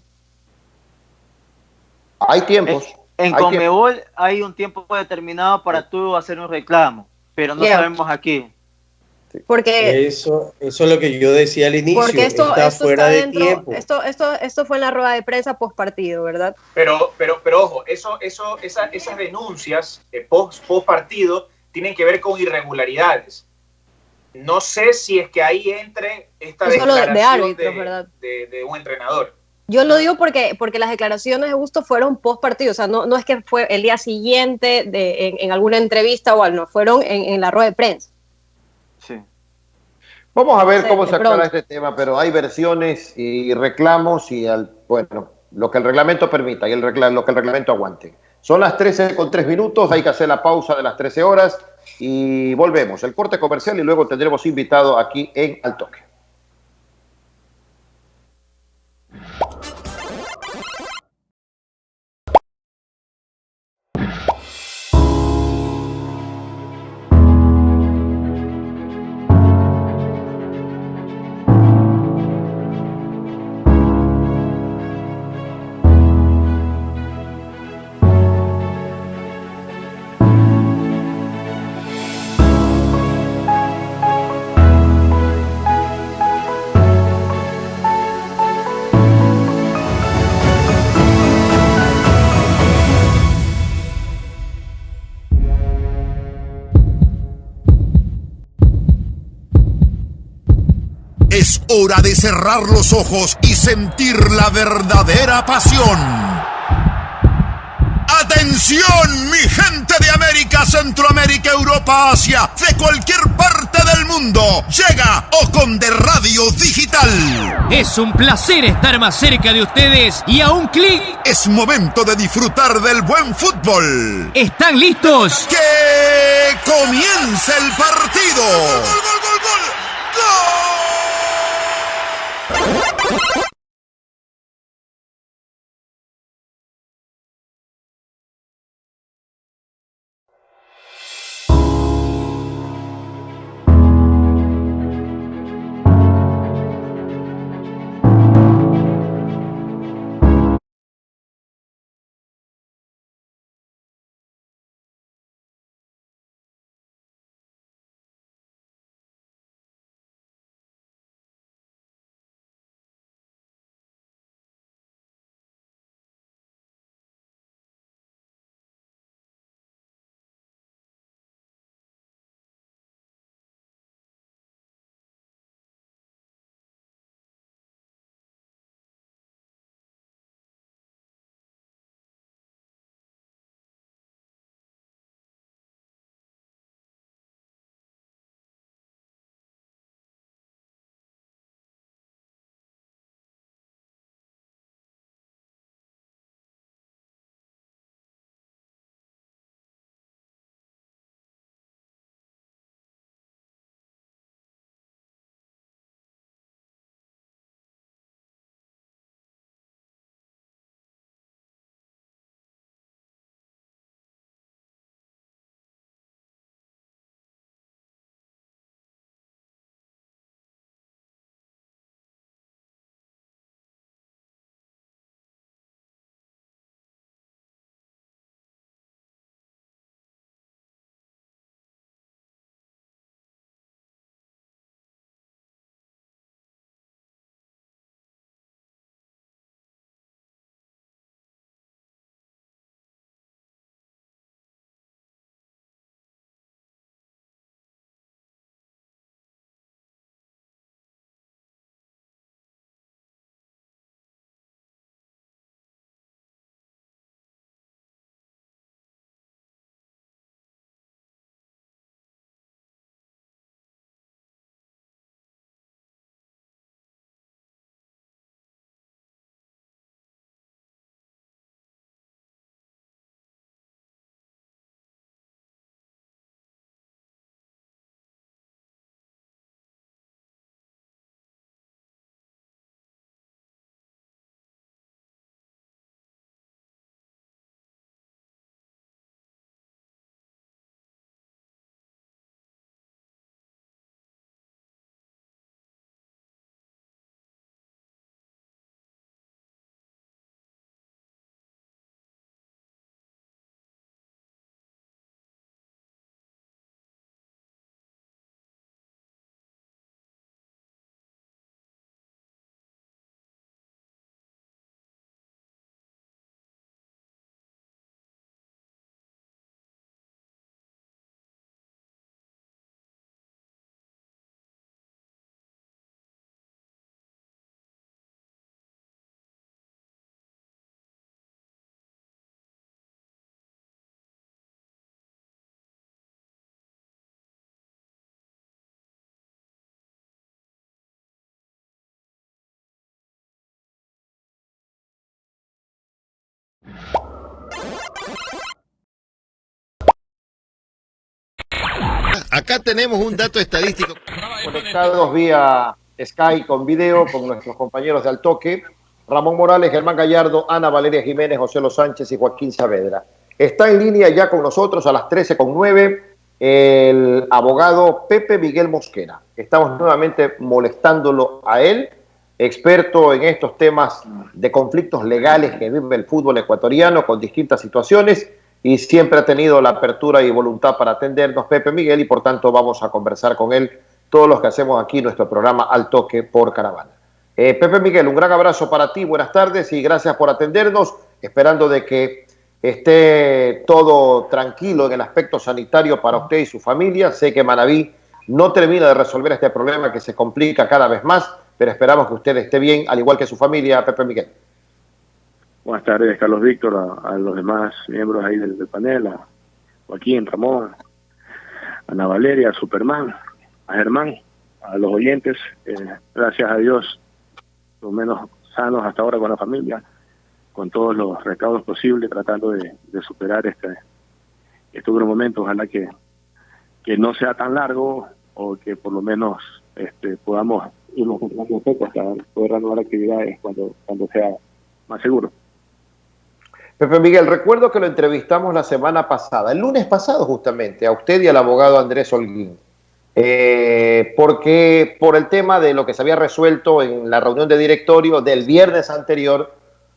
Hay tiempos. En hay tiempos. Conmebol hay un tiempo determinado para tú hacer un reclamo, pero no Yeah. sabemos aquí. Porque Eso es lo que yo decía al inicio, Porque esto está fuera está de dentro, tiempo. esto fue en la rueda de prensa post partido, ¿verdad? Pero ojo, esas denuncias post partido tienen que ver con irregularidades. No sé si es que ahí entre esta Eso declaración de árbitros, ¿verdad? de un entrenador. Yo lo digo porque las declaraciones de Busto fueron post partido, o sea, no es que fue el día siguiente en alguna entrevista o algo, no, fueron en la rueda de prensa. Sí. Vamos a ver cómo de se aclara pronto. este tema, pero hay versiones y reclamos y bueno, lo que el reglamento permita y lo que el reglamento aguante. Son las 13 con 3 minutos, hay que hacer la pausa de las 13 horas y volvemos. El corte comercial y luego tendremos invitado aquí en Al Toque. Es hora de cerrar los ojos y sentir la verdadera pasión. ¡Atención, mi gente de América, Centroamérica, Europa, Asia, de cualquier parte del mundo! Llega Ocon de Radio Digital. Es un placer estar más cerca de ustedes y a un clic. Es momento de disfrutar del buen fútbol. ¿Están listos? ¡Que comience el partido! ¡Gol, gol, gol, gol, gol! Acá tenemos un dato estadístico. Conectados vía Skype con video con nuestros compañeros de Al Toque, Ramón Morales, Germán Gallardo, Ana Valeria Jiménez, José Los Sánchez y Joaquín Saavedra. Está en línea ya con nosotros a las 13:09 el abogado Pepe Miguel Mosquera. Estamos nuevamente molestándolo a él, experto en estos temas de conflictos legales que vive el fútbol ecuatoriano con distintas situaciones, y siempre ha tenido la apertura y voluntad para atendernos, Pepe Miguel, y por tanto vamos a conversar con él todos los que hacemos aquí nuestro programa Al Toque por Caravana. Pepe Miguel, un gran abrazo para ti, buenas tardes y gracias por atendernos, esperando de que esté todo tranquilo en el aspecto sanitario para usted y su familia. Sé que Manaví no termina de resolver este problema que se complica cada vez más, pero esperamos que usted esté bien, al igual que su familia, Pepe Miguel. Buenas tardes, Carlos Víctor, a los demás miembros ahí del panel, a Joaquín, Ramón, a Ana Valeria, a Superman, a Germán, a los oyentes. Gracias a Dios, por lo menos sanos hasta ahora con la familia, con todos los recaudos posibles, tratando de superar este duro momento. Ojalá que no sea tan largo o que por lo menos podamos irnos controlando un poco hasta poder reanudar actividades cuando sea más seguro. Pepe Miguel, recuerdo que lo entrevistamos la semana pasada, el lunes pasado justamente, a usted y al abogado Andrés Holguín, porque por el tema de lo que se había resuelto en la reunión de directorio del viernes anterior,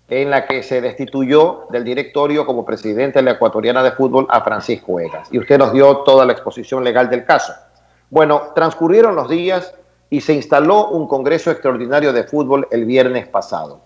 en la que se destituyó del directorio como presidente de la Ecuatoriana de Fútbol a Francisco Egas, y usted nos dio toda la exposición legal del caso. Bueno, transcurrieron los días y se instaló un Congreso Extraordinario de Fútbol el viernes pasado.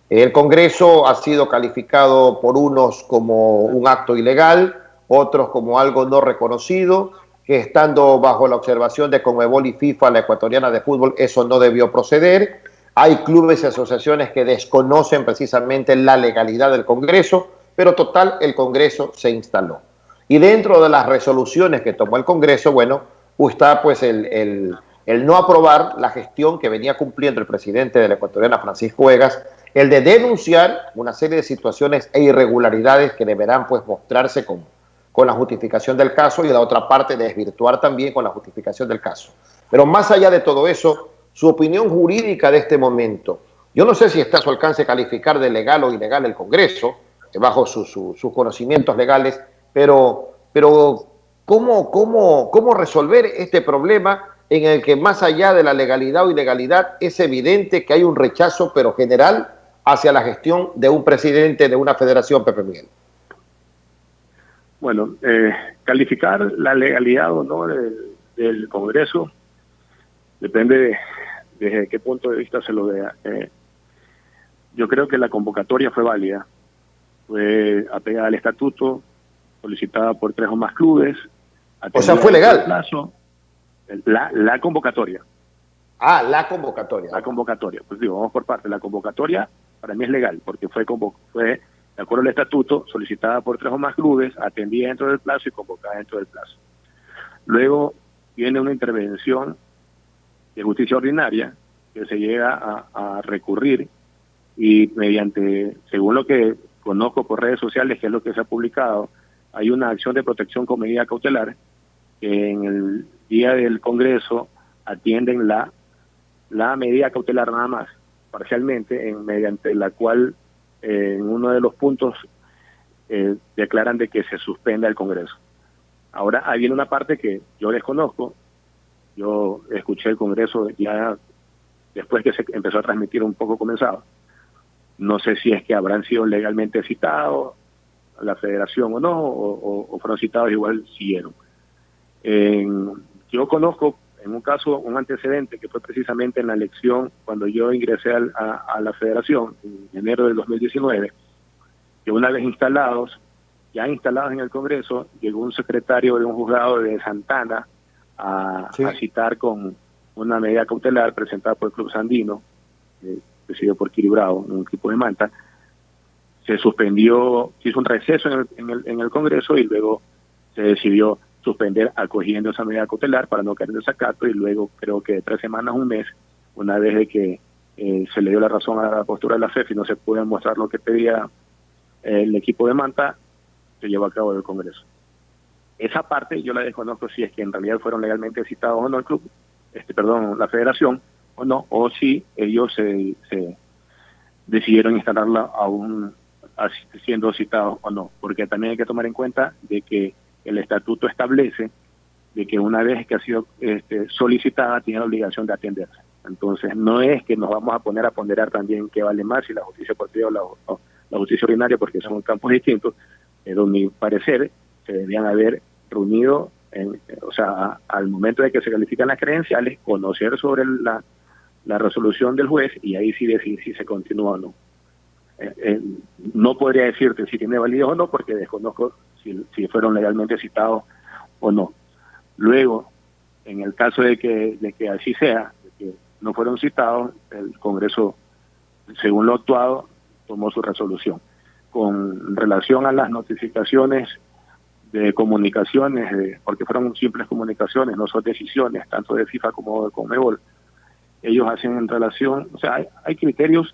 El Congreso ha sido calificado por unos como un acto ilegal, otros como algo no reconocido, que estando bajo la observación de Conmebol y FIFA, la Ecuatoriana de Fútbol, eso no debió proceder. Hay clubes y asociaciones que desconocen precisamente la legalidad del Congreso, pero total, el Congreso se instaló. Y dentro de las resoluciones que tomó el Congreso, bueno, está pues el no aprobar la gestión que venía cumpliendo el presidente de la Ecuatoriana, Francisco Egas, el de denunciar una serie de situaciones e irregularidades que deberán pues mostrarse con la justificación del caso, y la otra parte desvirtuar también con la justificación del caso. Pero más allá de todo eso, su opinión jurídica de este momento, yo no sé si está a su alcance calificar de legal o ilegal el Congreso, bajo sus conocimientos legales, pero ¿cómo resolver este problema en el que más allá de la legalidad o ilegalidad es evidente que hay un rechazo pero general hacia la gestión de un presidente de una federación, Pepe Miguel? Bueno, calificar la legalidad o no del Congreso depende desde qué punto de vista se lo vea. Yo creo que la convocatoria fue válida, fue apegada al estatuto, solicitada por 3 o más clubes. O sea, fue legal. Plazo, la convocatoria. Ah, la convocatoria. La convocatoria. Pues digo, vamos por parte. La convocatoria para mí es legal, porque fue de acuerdo al estatuto, solicitada por 3 o más clubes, atendida dentro del plazo y convocada dentro del plazo. Luego viene una intervención de justicia ordinaria que se llega a recurrir, y mediante, según lo que conozco por redes sociales, que es lo que se ha publicado, hay una acción de protección con medida cautelar que en el día del Congreso atienden la medida cautelar nada más, parcialmente, mediante la cual en uno de los puntos declaran de que se suspenda el Congreso. Ahora, ahí viene una parte que yo desconozco. Yo escuché el Congreso ya después que se empezó a transmitir un poco comenzado. No sé si es que habrán sido legalmente citados a la federación o no, o fueron citados igual siguieron. Yo conozco en un caso un antecedente que fue precisamente en la elección cuando yo ingresé a la federación en enero del 2019, que una vez ya instalados en el Congreso, llegó un secretario de un juzgado de Santana a citar con una medida cautelar presentada por el Club Sandino, presidido por Kiri Bravo, un equipo de Manta. Se suspendió, se hizo un receso en el Congreso y luego se decidió suspender acogiendo esa medida cautelar para no caer en desacato, y luego creo que de 3 semanas, un mes, una vez de que se le dio la razón a la postura de la FEF y no se pudo mostrar lo que pedía el equipo de Manta, se llevó a cabo el Congreso. Esa parte yo la desconozco, si es que en realidad fueron legalmente citados o no el club, la federación o no, o si ellos se decidieron instalarla aún siendo citados o no, porque también hay que tomar en cuenta de que el estatuto establece de que una vez que ha sido solicitada tiene la obligación de atenderse. Entonces no es que nos vamos a poner a ponderar también qué vale más, si la justicia deportiva o la justicia ordinaria, porque son campos distintos, pero mi parecer se deberían haber reunido, al momento de que se califican las credenciales, conocer sobre la resolución del juez y ahí sí decidir si se continúa o no. No podría decirte si tiene validez o no, porque desconozco si fueron legalmente citados o no. Luego, en el caso de que así sea, de que no fueron citados, el Congreso, según lo actuado, tomó su resolución. Con relación a las notificaciones de comunicaciones, porque fueron simples comunicaciones, no son decisiones, tanto de FIFA como de Conmebol, ellos hacen en relación, hay criterios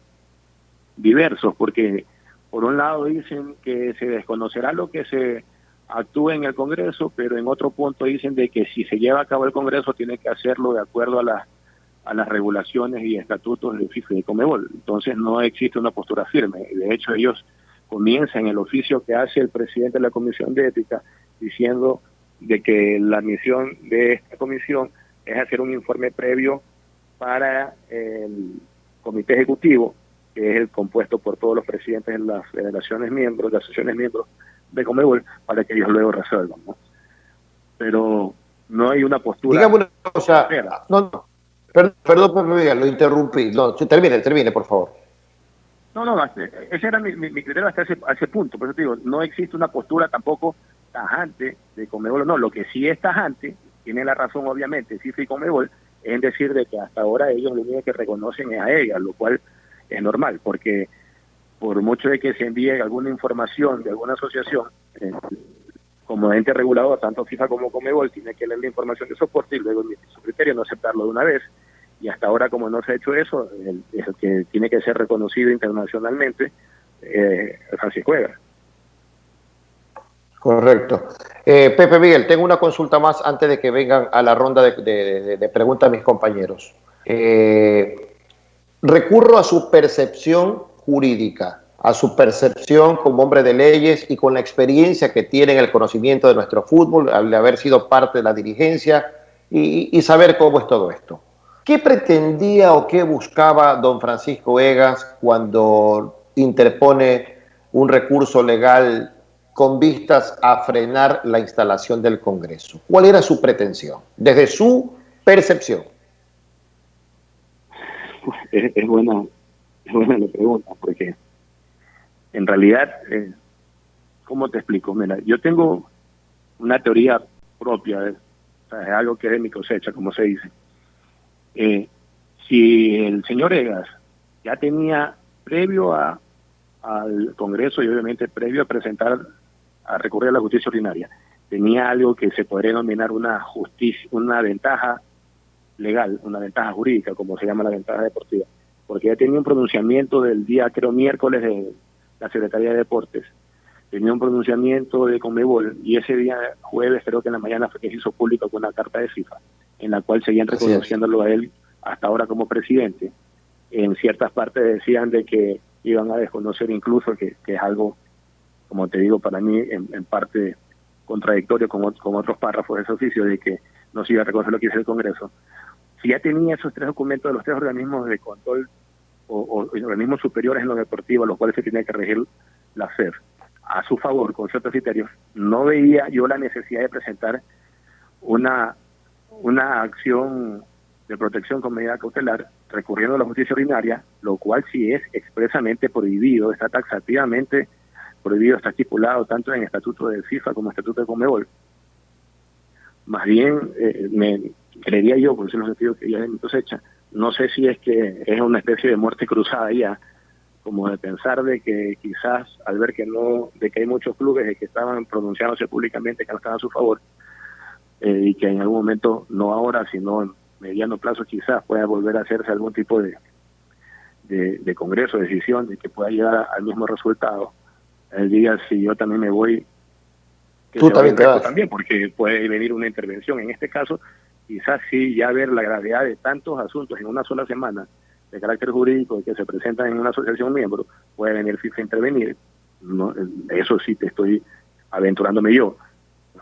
diversos, porque por un lado dicen que se desconocerá lo que se actúe en el Congreso, pero en otro punto dicen de que si se lleva a cabo el Congreso tiene que hacerlo de acuerdo a las regulaciones y estatutos de FIFA y de Conmebol. Entonces no existe una postura firme. De hecho, ellos comienzan el oficio que hace el presidente de la Comisión de Ética diciendo de que la misión de esta comisión es hacer un informe previo para el comité ejecutivo, que es el compuesto por todos los presidentes de las federaciones miembros, de asociaciones miembros de Conmebol, para que ellos luego resuelvan, ¿no? Pero no hay una postura. Digamos una cosa, perdón, lo interrumpí. No, termine, por favor. No, ese era mi criterio hasta ese punto. Por eso te digo, no existe una postura tampoco tajante de Conmebol, no. Lo que sí es tajante, tiene la razón obviamente FIFA y Conmebol, es en decir de que hasta ahora ellos lo único que reconocen es a ella, lo cual es normal, porque por mucho de que se envíe alguna información de alguna asociación, como ente regulador, tanto FIFA como Conmebol tiene que leer la información de soporte y luego emitir su criterio, no aceptarlo de una vez. Y hasta ahora, como no se ha hecho eso, el que tiene que ser reconocido internacionalmente, Francisco Egas. Correcto. Pepe Miguel, tengo una consulta más antes de que vengan a la ronda de preguntas mis compañeros. Recurro a su percepción jurídica, a su percepción como hombre de leyes y con la experiencia que tiene en el conocimiento de nuestro fútbol, al haber sido parte de la dirigencia y saber cómo es todo esto. ¿Qué pretendía o qué buscaba don Francisco Egas cuando interpone un recurso legal con vistas a frenar la instalación del Congreso? ¿Cuál era su pretensión, desde su percepción? Es buena la pregunta, porque en realidad, ¿cómo te explico? Mira, yo tengo una teoría propia, es algo que es de mi cosecha, como se dice. Si el señor Egas ya tenía, previo al Congreso y obviamente previo a recurrir a la justicia ordinaria, tenía algo que se podría denominar una ventaja legal, una ventaja jurídica, como se llama la ventaja deportiva, porque ya tenía un pronunciamiento del día, creo, miércoles de la Secretaría de Deportes, tenía un pronunciamiento de Conmebol y ese día jueves, creo que en la mañana, fue que se hizo público con una carta de FIFA, en la cual seguían reconociéndolo a él hasta ahora como presidente. En ciertas partes decían de que iban a desconocer incluso, que es algo, como te digo, para mí en parte contradictorio con otros párrafos de ese oficio, de que no se iba a reconocer lo que hizo el Congreso. Si ya tenía esos tres documentos de los tres organismos de control o organismos superiores en lo deportivo, a los cuales se tenía que regir la FEF a su favor con ciertos criterios, no veía yo la necesidad de presentar una acción de protección con medida cautelar recurriendo a la justicia ordinaria, lo cual sí es expresamente prohibido, está taxativamente prohibido, está estipulado tanto en el estatuto de FIFA como en el estatuto de Conmebol. Más bien, creería yo, por eso los sentidos que ya de mi cosecha, no sé si es que es una especie de muerte cruzada ya, como de pensar de que quizás al ver de que hay muchos clubes que estaban pronunciándose públicamente que no estaban a su favor, y que en algún momento, no ahora, sino en mediano plazo quizás pueda volver a hacerse algún tipo de congreso, de decisión, de que pueda llegar al mismo resultado. Él diga, si yo también me voy que Tú se vaya también te recto vas. también, porque puede venir una intervención. En este caso, quizás sí ya ver la gravedad de tantos asuntos en una sola semana de carácter jurídico que se presentan en una asociación miembro, puede venir FIFA a intervenir. No, eso sí te estoy aventurándome yo.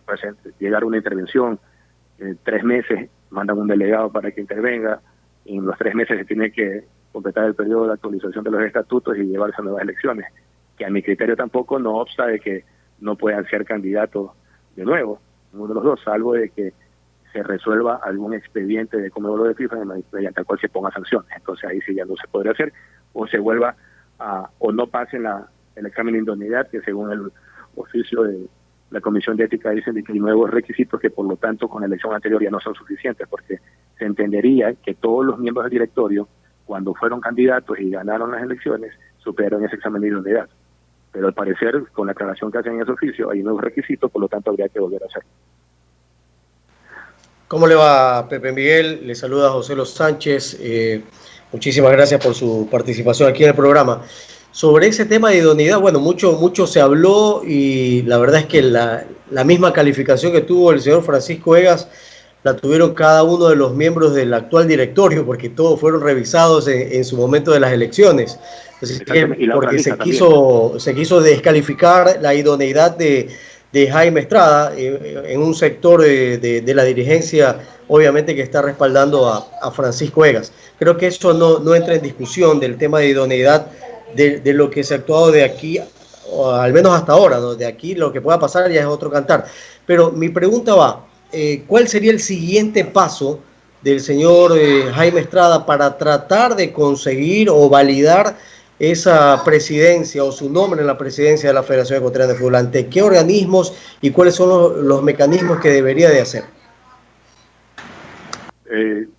Puede llegar una intervención, 3 meses mandan un delegado para que intervenga, y en los 3 meses se tiene que completar el periodo de actualización de los estatutos y llevarse a nuevas elecciones, que a mi criterio tampoco no obsta de que no puedan ser candidatos de nuevo, uno de los dos, salvo de que se resuelva algún expediente de Conmebol de FIFA mediante el cual se ponga sanciones. Entonces ahí sí ya no se podría hacer, o se vuelva a, o no pase el examen de idoneidad, que según el oficio de la Comisión de Ética dicen que hay nuevos requisitos que por lo tanto con la elección anterior ya no son suficientes, porque se entendería que todos los miembros del directorio, cuando fueron candidatos y ganaron las elecciones, superaron ese examen de idoneidad. Pero al parecer, con la aclaración que hacen en ese oficio, hay nuevos requisitos, por lo tanto habría que volver a hacerlo. ¿Cómo le va, Pepe Miguel? Le saluda José Los Sánchez. Muchísimas gracias por su participación aquí en el programa. Sobre ese tema de idoneidad, bueno, mucho se habló y la verdad es que la misma calificación que tuvo el señor Francisco Egas la tuvieron cada uno de los miembros del actual directorio, porque todos fueron revisados en su momento de las elecciones. Así que, porque se quiso descalificar la idoneidad de Jaime Estrada en un sector de la dirigencia, obviamente que está respaldando a Francisco Egas. Creo que eso no entra en discusión del tema de idoneidad de lo que se ha actuado de aquí, o al menos hasta ahora, ¿no? De aquí lo que pueda pasar ya es otro cantar. Pero mi pregunta va, ¿cuál sería el siguiente paso del señor Jaime Estrada para tratar de conseguir o validar esa presidencia o su nombre en la presidencia de la Federación Ecuatoriana de Fútbol? ¿Ante qué organismos y cuáles son los mecanismos que debería de hacer?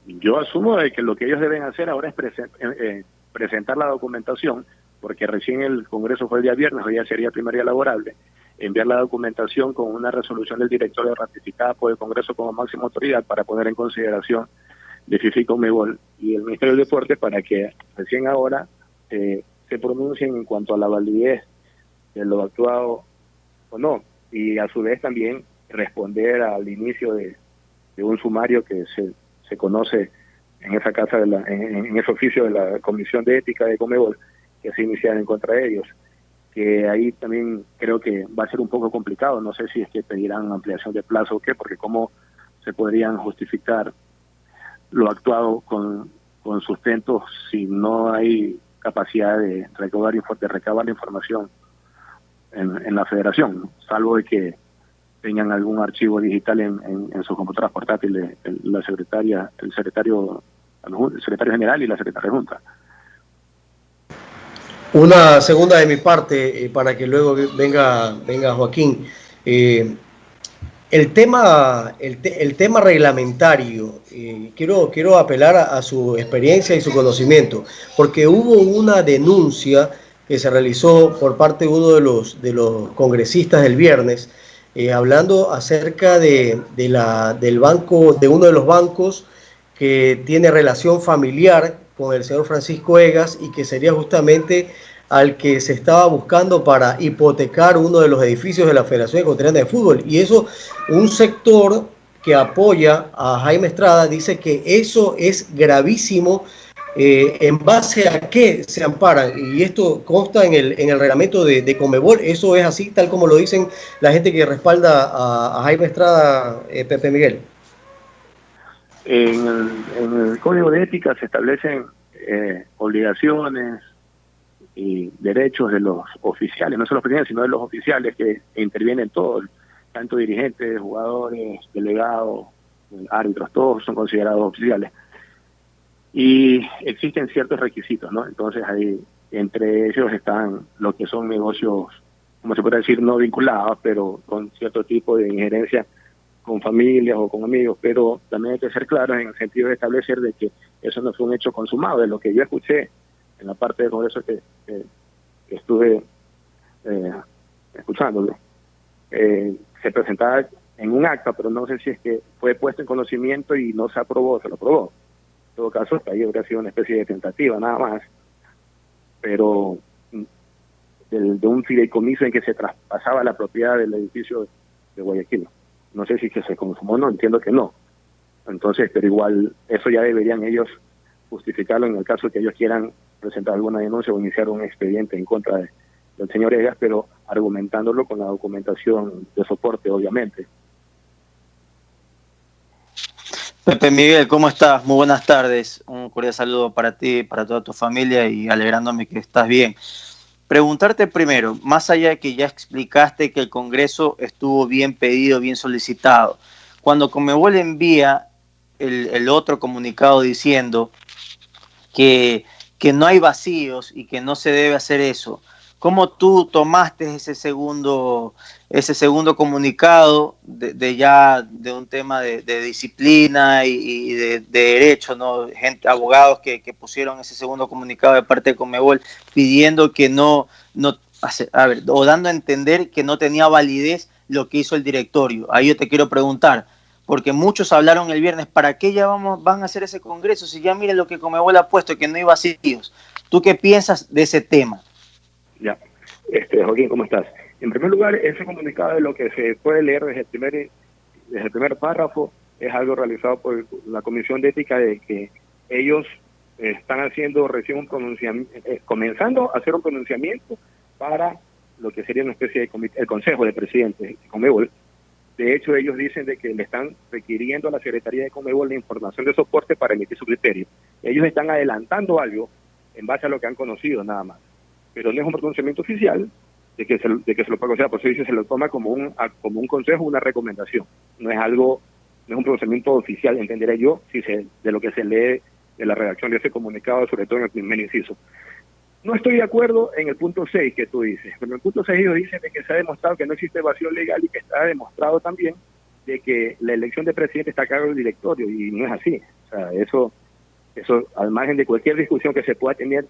Yo asumo de que lo que ellos deben hacer ahora es presentar la documentación, porque recién el Congreso fue el día viernes, hoy ya sería el primer día laborable, enviar la documentación con una resolución del directorio ratificada por el Congreso como máxima autoridad para poner en consideración de FIFA y Conmebol y el Ministerio del Deporte para que recién ahora se pronuncien en cuanto a la validez de lo actuado o no, y a su vez también responder al inicio de un sumario que se conoce en esa casa, en ese oficio de la Comisión de Ética de Conmebol, que se iniciara en contra de ellos, que ahí también creo que va a ser un poco complicado, no sé si es que pedirán ampliación de plazo o qué, porque cómo se podrían justificar lo actuado con sustentos si no hay capacidad de recabar la información en la federación, ¿no? Salvo de que tengan algún archivo digital en sus computadoras portátiles, el secretario general y la secretaria junta. Una segunda de mi parte, para que luego venga Joaquín. El tema reglamentario, quiero apelar a su experiencia y su conocimiento, porque hubo una denuncia que se realizó por parte de uno de los congresistas el viernes, hablando acerca del banco, de uno de los bancos que tiene relación familiar con el señor Francisco Egas y que sería justamente al que se estaba buscando para hipotecar uno de los edificios de la Federación Ecuatoriana de Fútbol. Y eso, un sector que apoya a Jaime Estrada dice que eso es gravísimo. ¿En base a qué se amparan? Y esto consta en el reglamento de Conmebol. ¿Eso es así, tal como lo dicen la gente que respalda a Jaime Estrada, Pepe Miguel? En el Código de Ética se establecen obligaciones y derechos de los oficiales, no solo los presidentes, sino de los oficiales que intervienen todos, tanto dirigentes, jugadores, delegados, árbitros, todos son considerados oficiales. Y existen ciertos requisitos, ¿no? Entonces ahí, entre ellos están lo que son negocios, como se puede decir, no vinculados, pero con cierto tipo de injerencia con familias o con amigos, pero también hay que ser claros en el sentido de establecer de que eso no fue un hecho consumado. De lo que yo escuché en la parte del Congreso que estuve escuchándolo, se presentaba en un acta, pero no sé si es que fue puesto en conocimiento y no se aprobó, se lo aprobó. En todo caso, ahí habría sido una especie de tentativa, nada más, pero de un fideicomiso en que se traspasaba la propiedad del edificio de Guayaquil. No sé si que se consumó, no, entiendo que no. Entonces, pero igual eso ya deberían ellos justificarlo en el caso que ellos quieran presentar alguna denuncia o iniciar un expediente en contra del señor Egas, pero argumentándolo con la documentación de soporte, obviamente. Pepe Miguel, ¿cómo estás? Muy buenas tardes. Un cordial saludo para ti, para toda tu familia y alegrándome que estás bien. Preguntarte primero, más allá de que ya explicaste que el Congreso estuvo bien pedido, bien solicitado, cuando Conmebol envía el otro comunicado diciendo que no hay vacíos y que no se debe hacer eso, ¿cómo tú tomaste ese segundo comunicado de un tema de disciplina y de derecho, ¿no? Abogados que pusieron ese segundo comunicado de parte de Conmebol pidiendo que o dando a entender que no tenía validez lo que hizo el directorio? Ahí yo te quiero preguntar, porque muchos hablaron el viernes, ¿para qué ya van a hacer ese congreso si ya miren lo que Conmebol ha puesto, que no hay vacíos? ¿Tú qué piensas de ese tema? Ya, Joaquín, ¿cómo estás? En primer lugar, ese comunicado de lo que se puede leer desde el primer párrafo es algo realizado por la Comisión de Ética, de que ellos están haciendo recién un pronunciamiento, comenzando a hacer un pronunciamiento para lo que sería una especie de el Consejo de Presidentes de Conmebol. De hecho, ellos dicen de que le están requiriendo a la Secretaría de Conmebol la información de soporte para emitir su criterio. Ellos están adelantando algo en base a lo que han conocido, nada más. Pero no es un pronunciamiento oficial de que se lo pueda considerar, por eso dice se lo toma como un consejo, una recomendación. No es un pronunciamiento oficial, entenderé yo, de lo que se lee de la redacción de ese comunicado, sobre todo en el primer inciso. No estoy de acuerdo en el punto 6 que tú dices, pero en el punto 6 ellos dicen de que se ha demostrado que no existe vacío legal y que está demostrado también de que la elección de presidente está a cargo del directorio, y no es así. O sea, eso al margen de cualquier discusión que se pueda tener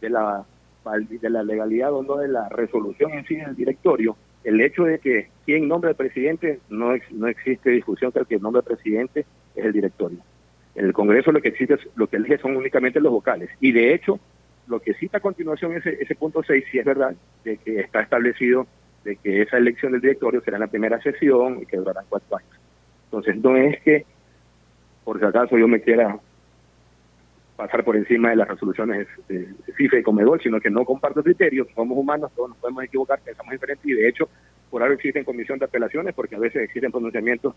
de la legalidad o no de la resolución en sí del directorio, el hecho de que quien nombra al presidente, no existe discusión que el que nombra al presidente es el directorio. En el Congreso lo que existe, lo que elige son únicamente los vocales, y de hecho lo que cita a continuación ese punto 6, sí es verdad, de que está establecido de que esa elección del directorio será en la primera sesión y que durará 4 años. Entonces no es que, por si acaso yo me quiera pasar por encima de las resoluciones de FIFA y Conmebol, sino que no comparto criterios, somos humanos, todos nos podemos equivocar, pensamos diferente, y de hecho por algo existen comisión de apelaciones, porque a veces existen pronunciamientos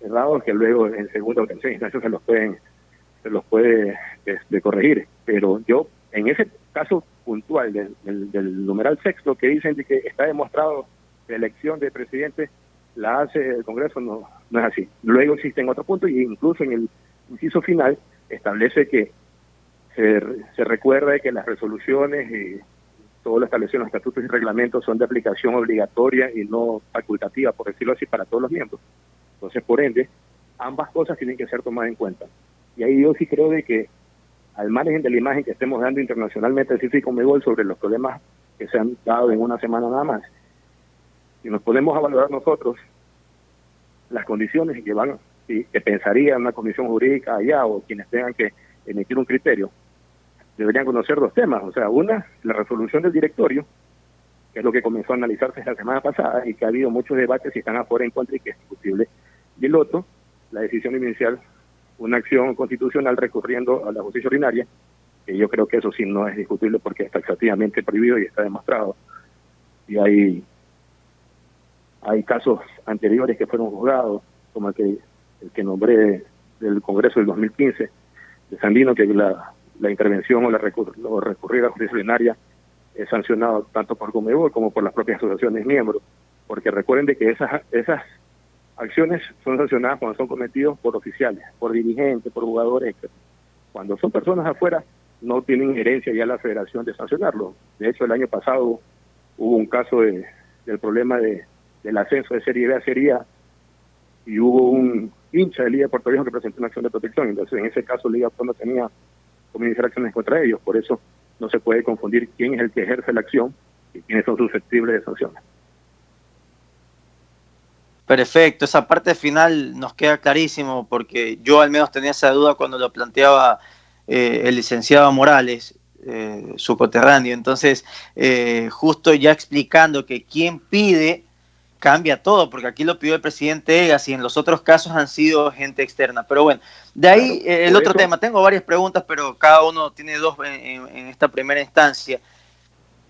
errados que luego en segunda o tercera instancia se los puede corregir. Pero yo, en ese caso puntual del numeral sexto, que dicen de que está demostrado que la elección de presidente la hace el Congreso, no es así. Luego existen otros puntos, y incluso en el inciso final establece que se recuerda que las resoluciones y todo lo establecido en los estatutos y reglamentos son de aplicación obligatoria y no facultativa, por decirlo así, para todos los miembros. Entonces, por ende, ambas cosas tienen que ser tomadas en cuenta. Y ahí yo sí creo de que, al margen de la imagen que estemos dando internacionalmente, FIFA y Conmebol, sobre los problemas que se han dado en una semana nada más, si nos podemos valorar nosotros las condiciones que pensaría una comisión jurídica allá, o quienes tengan que emitir un criterio, deberían conocer 2 temas. O sea, una, la resolución del directorio, que es lo que comenzó a analizarse la semana pasada y que ha habido muchos debates si están a favor o en contra y que es discutible. Y el otro, la decisión inicial, una acción constitucional recurriendo a la justicia ordinaria, que yo creo que eso sí no es discutible porque es taxativamente prohibido y está demostrado. Y hay casos anteriores que fueron juzgados, como el que nombré del Congreso del 2015, de Sandino, que la intervención o recurrir a la justicia ordinaria es sancionado tanto por Conmebol como por las propias asociaciones miembros, porque recuerden de que esas acciones son sancionadas cuando son cometidos por oficiales, por dirigentes, por jugadores. Cuando son personas afuera, no tienen injerencia ya la federación de sancionarlo. De hecho, el año pasado hubo un caso del problema del ascenso de Serie B a Serie A, y hubo un hincha de Liga de Puerto Rico que presentó una acción de protección. Entonces, en ese caso, Liga no tenía cómo iniciar acciones contra ellos. Por eso no se puede confundir quién es el que ejerce la acción y quiénes son susceptibles de sanciones. Perfecto, esa parte final nos queda clarísimo, porque yo al menos tenía esa duda cuando lo planteaba el licenciado Morales, su coterráneo. Entonces, justo ya explicando que quien pide cambia todo, porque aquí lo pidió el presidente Egas y en los otros casos han sido gente externa. Pero bueno, de ahí el otro tema. Tengo varias preguntas, pero cada uno tiene dos en esta primera instancia.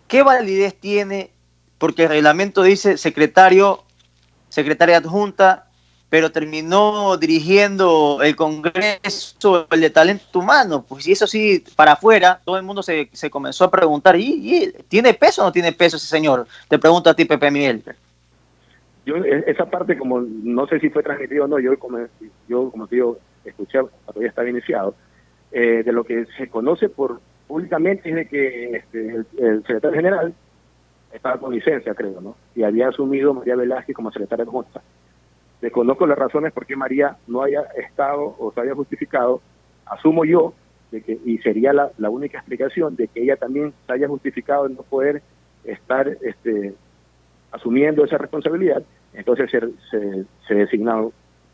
¿Qué validez tiene? Porque el reglamento dice secretaria adjunta, pero terminó dirigiendo el Congreso, el de Talento Humano. Pues y eso sí, para afuera, todo el mundo se comenzó a preguntar, ¿y tiene peso o no tiene peso ese señor? Te pregunto a ti, Pepe Miguel. Yo esa parte, como no sé si fue transmitido o no, yo como te digo, escuché, todavía estaba iniciado, de lo que se conoce públicamente es de que el secretario general estaba con licencia, creo, ¿no? Y había asumido María Velázquez como secretaria adjunta. Desconozco las razones por qué María no haya estado o se haya justificado. Asumo yo, y sería la única explicación, de que ella también se haya justificado en no poder estar asumiendo esa responsabilidad. Entonces se designa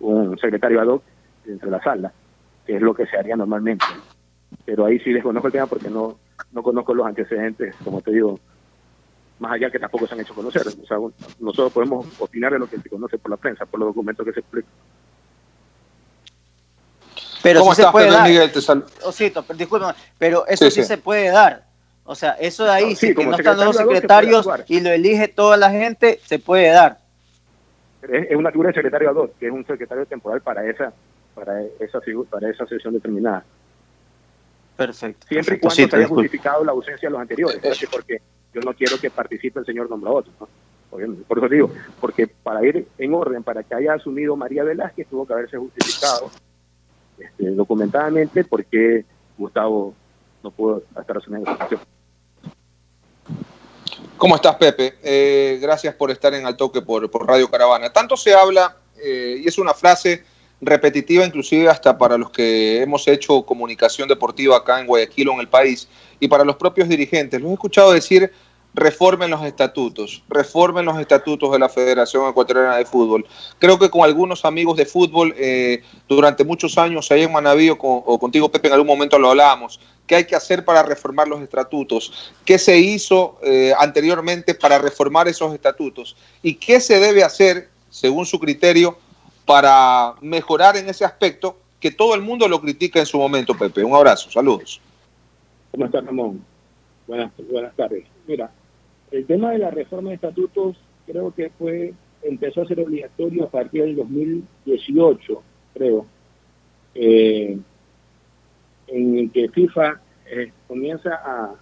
un secretario ad hoc entre la sala, que es lo que se haría normalmente. Pero ahí sí desconozco el tema porque no conozco los antecedentes, como te digo, más allá que tampoco se han hecho conocer. O sea, nosotros podemos opinar de lo que se conoce por la prensa, por los documentos que se explican. Pero ¿Cómo sí estás, se puede Pedro dar. Miguel? Te saludo. Osito, discúlpame, pero eso sí se puede dar. O sea, eso de ahí, Sí, si como no están los secretario secretarios y lo elige toda la gente, se puede dar. Es una figura de secretario ad hoc, que es un secretario temporal para esa sesión determinada. Perfecto. Siempre y cuando se haya justificado la ausencia de los anteriores. Porque yo no quiero que participe el señor nombrado otro, ¿no? Obviamente. Por eso digo, porque para ir en orden, para que haya asumido María Velázquez, tuvo que haberse justificado documentadamente porque Gustavo no pudo estar asumiendo esa función. ¿Cómo estás, Pepe? Gracias por estar en Al Toque por Radio Caravana. Tanto se habla, y es una frase repetitiva inclusive hasta para los que hemos hecho comunicación deportiva acá en Guayaquil o en el país, y para los propios dirigentes. Los he escuchado decir: reformen los estatutos de la Federación Ecuatoriana de Fútbol. Creo que con algunos amigos de fútbol durante muchos años, ahí en Manaví o contigo, Pepe, en algún momento lo hablábamos. ¿Qué hay que hacer para reformar los estatutos? ¿Qué se hizo anteriormente para reformar esos estatutos? ¿Y qué se debe hacer, según su criterio, para mejorar en ese aspecto que todo el mundo lo critica en su momento, Pepe? Un abrazo, saludos. ¿Cómo estás, Ramón? Buenas tardes. Mira, el tema de la reforma de estatutos creo que empezó a ser obligatorio a partir del 2018, creo, en el que FIFA comienza a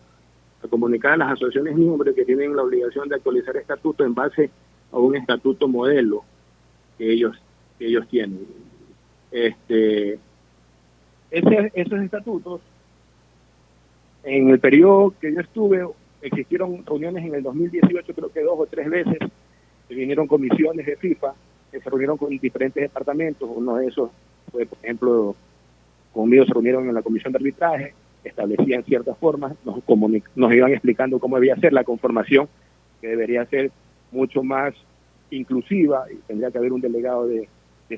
comunicar a las asociaciones miembros que tienen la obligación de actualizar estatutos en base a un estatuto modelo que ellos tienen. Esos estatutos, en el periodo que yo estuve, existieron reuniones en el 2018, creo que 2 o 3 veces, se vinieron comisiones de FIFA, que se reunieron con diferentes departamentos. Uno de esos fue, por ejemplo, conmigo se reunieron en la comisión de arbitraje, establecían ciertas formas, nos iban explicando cómo debía ser la conformación, que debería ser mucho más inclusiva, y tendría que haber un delegado de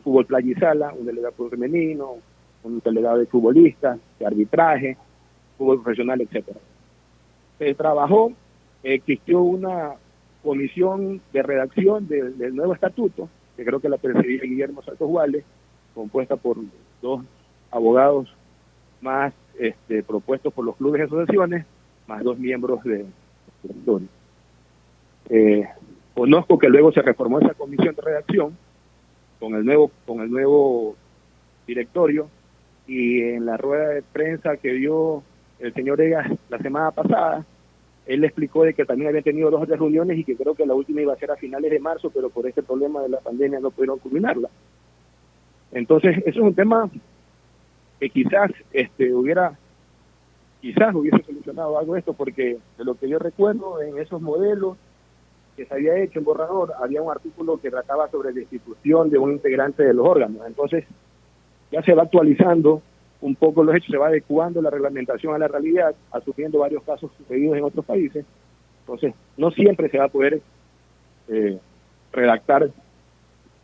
fútbol playa y sala, un delegado de fútbol femenino, un delegado de futbolistas, de arbitraje, fútbol profesional, etcétera. Se trabajó, existió una comisión de redacción del nuevo estatuto, que creo que la presidía Guillermo Santos Juárez, compuesta por 2 abogados más propuestos por los clubes y asociaciones, más 2 miembros de directorio. Conozco que luego se reformó esa comisión de redacción con el nuevo directorio, y en la rueda de prensa que dio el señor Egas la semana pasada, él explicó de que también habían tenido 2 o 3 reuniones y que creo que la última iba a ser a finales de marzo, pero por este problema de la pandemia no pudieron culminarla. Entonces, eso es un tema que quizás hubiese solucionado algo de esto, porque de lo que yo recuerdo, en esos modelos que se había hecho en borrador, había un artículo que trataba sobre la institución de un integrante de los órganos. Entonces, ya se va actualizando un poco los hechos, se va adecuando la reglamentación a la realidad, asumiendo varios casos sucedidos en otros países. Entonces, no siempre se va a poder redactar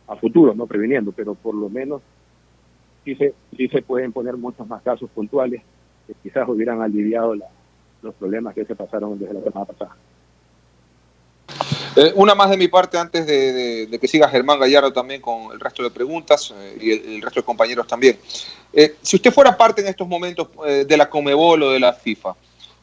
a futuro, no previniendo, pero por lo menos sí se pueden poner muchos más casos puntuales que quizás hubieran aliviado los problemas que se pasaron desde la semana pasada. Una más de mi parte antes de que siga Germán Gallardo también con el resto de preguntas y el resto de compañeros también. Si usted fuera parte en estos momentos de la Conmebol o de la FIFA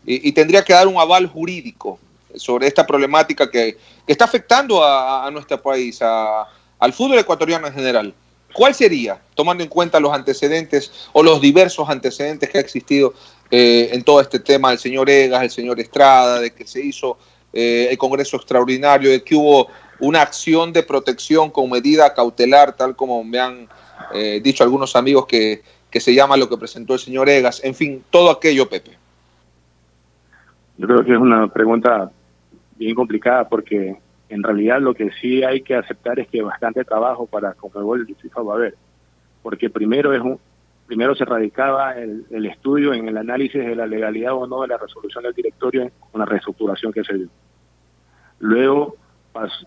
y tendría que dar un aval jurídico sobre esta problemática que está afectando a nuestro país, al fútbol ecuatoriano en general, ¿cuál sería, tomando en cuenta los antecedentes o los diversos antecedentes que ha existido en todo este tema del señor Egas, el señor Estrada, de que se hizo el Congreso Extraordinario, de que hubo una acción de protección con medida cautelar, tal como me han dicho algunos amigos que se llama lo que presentó el señor Egas, en fin, todo aquello, Pepe? Yo creo que es una pregunta bien complicada porque en realidad lo que sí hay que aceptar es que bastante trabajo para Conmebol y FIFA va a haber, porque primero se radicaba el estudio en el análisis de la legalidad o no de la resolución del directorio con la reestructuración que se dio. Luego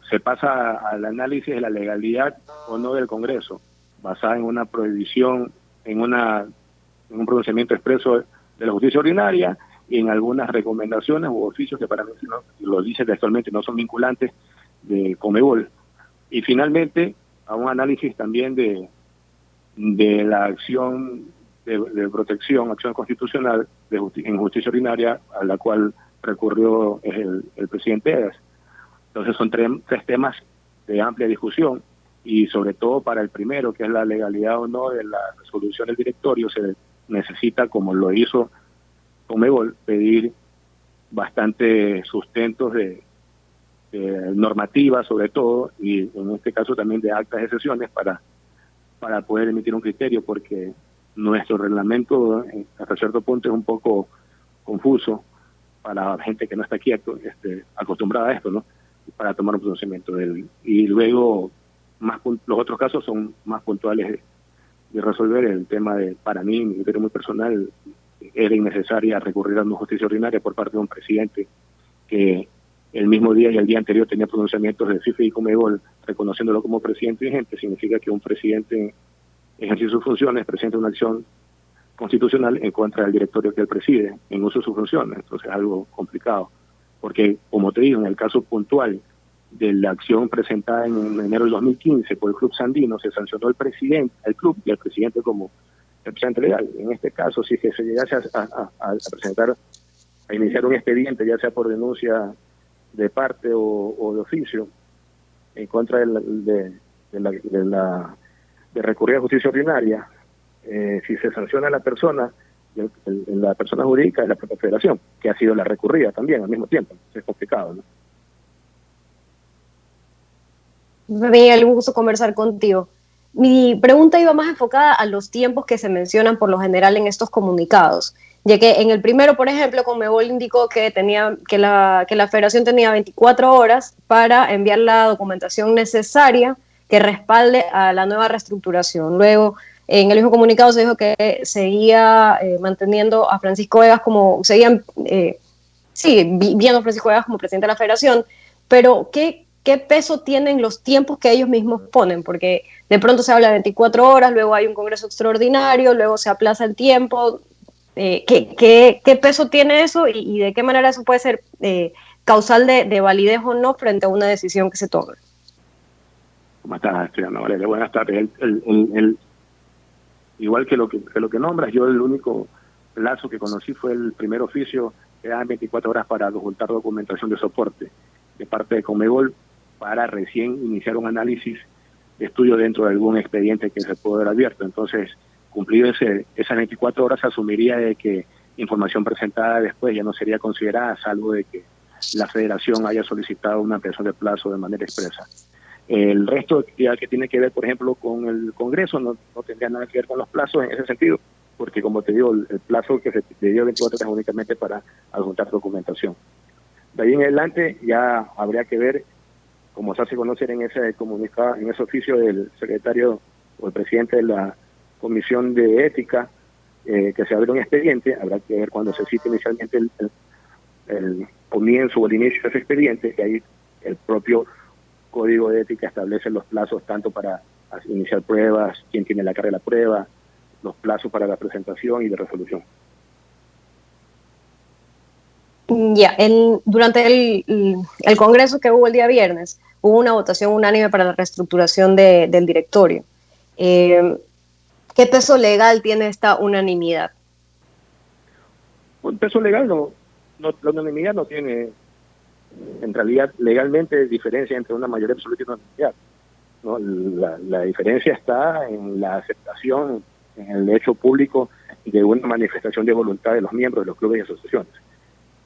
se pasa al análisis de la legalidad o no del Congreso, basada en una prohibición, en un pronunciamiento expreso de la justicia ordinaria y en algunas recomendaciones u oficios que para mí, no, lo dice textualmente, no son vinculantes de Conmebol. Y finalmente a un análisis también de la acción de protección, acción constitucional en justicia ordinaria a la cual recurrió el presidente Egas. Entonces son tres temas de amplia discusión y sobre todo para el primero, que es la legalidad o no de la resolución del directorio, se necesita, como lo hizo Conmebol, pedir bastante sustentos de normativa sobre todo, y en este caso también de actas de sesiones para poder emitir un criterio, porque nuestro reglamento hasta cierto punto es un poco confuso para la gente que no está aquí acostumbrada a esto, ¿no? Para tomar un pronunciamiento de él. Y luego los otros casos son más puntuales de resolver. El tema para mí, mi criterio muy personal, era innecesaria recurrir a una justicia ordinaria por parte de un presidente que el mismo día y el día anterior tenía pronunciamientos de FIFA y Conmebol reconociéndolo como presidente vigente. Significa que un presidente ejerce sus funciones, presenta una acción constitucional en contra del directorio que él preside en uso de sus funciones. Entonces es algo complicado, porque como te digo, en el caso puntual de la acción presentada en enero del 2015 por el Club Sandino, se sancionó el club y el presidente como representante legal. En este caso, si que se llegase a presentar, a iniciar un expediente, ya sea por denuncia de parte o de oficio, en contra de recurrir a justicia ordinaria, si se sanciona a la persona, la persona jurídica es la propia federación, que ha sido la recurrida también al mismo tiempo. Es complicado, ¿no? Miguel, un gusto conversar contigo. Mi pregunta iba más enfocada a los tiempos que se mencionan por lo general en estos comunicados, ya que en el primero, por ejemplo, Conmebol indicó que la federación tenía 24 horas para enviar la documentación necesaria que respalde a la nueva reestructuración. Luego, en el mismo comunicado se dijo que seguía manteniendo a Francisco Egas viendo a Francisco Egas como presidente de la federación, pero ¿qué peso tienen los tiempos que ellos mismos ponen? Porque de pronto se habla de 24 horas, luego hay un congreso extraordinario, luego se aplaza el tiempo. ¿Qué peso tiene eso y de qué manera eso puede ser causal de validez o no frente a una decisión que se tome? ¿Cómo estás, Triana Valeria? Buenas tardes. Igual que lo que nombras, yo el único plazo que conocí fue el primer oficio, que daban 24 horas para juntar documentación de soporte de parte de Conmebol para recién iniciar un análisis de estudio dentro de algún expediente que se pudo haber abierto. Entonces, cumplido esas 24 horas, se asumiría de que información presentada después ya no sería considerada, salvo de que la federación haya solicitado una ampliación de plazo de manera expresa. El resto ya que tiene que ver, por ejemplo, con el Congreso, no tendría nada que ver con los plazos en ese sentido, porque como te digo, el plazo que se le dio 24 horas es únicamente para adjuntar documentación. De ahí en adelante ya habría que ver, como se hace conocer en ese comunicado, en ese oficio del secretario o el presidente de la Comisión de Ética, que se abre un expediente. Habrá que ver cuando se cite inicialmente el comienzo o el inicio de ese expediente, que ahí el propio Código de Ética establece los plazos tanto para iniciar pruebas, quién tiene la carga de la prueba, los plazos para la presentación y de resolución. Durante el congreso que hubo el día viernes, hubo una votación unánime para la reestructuración del directorio. ¿Qué peso legal tiene esta unanimidad? Un peso legal la unanimidad no tiene, en realidad, legalmente diferencia entre una mayoría absoluta y una unanimidad, ¿no? La diferencia está en la aceptación, en el hecho público de una manifestación de voluntad de los miembros de los clubes y asociaciones.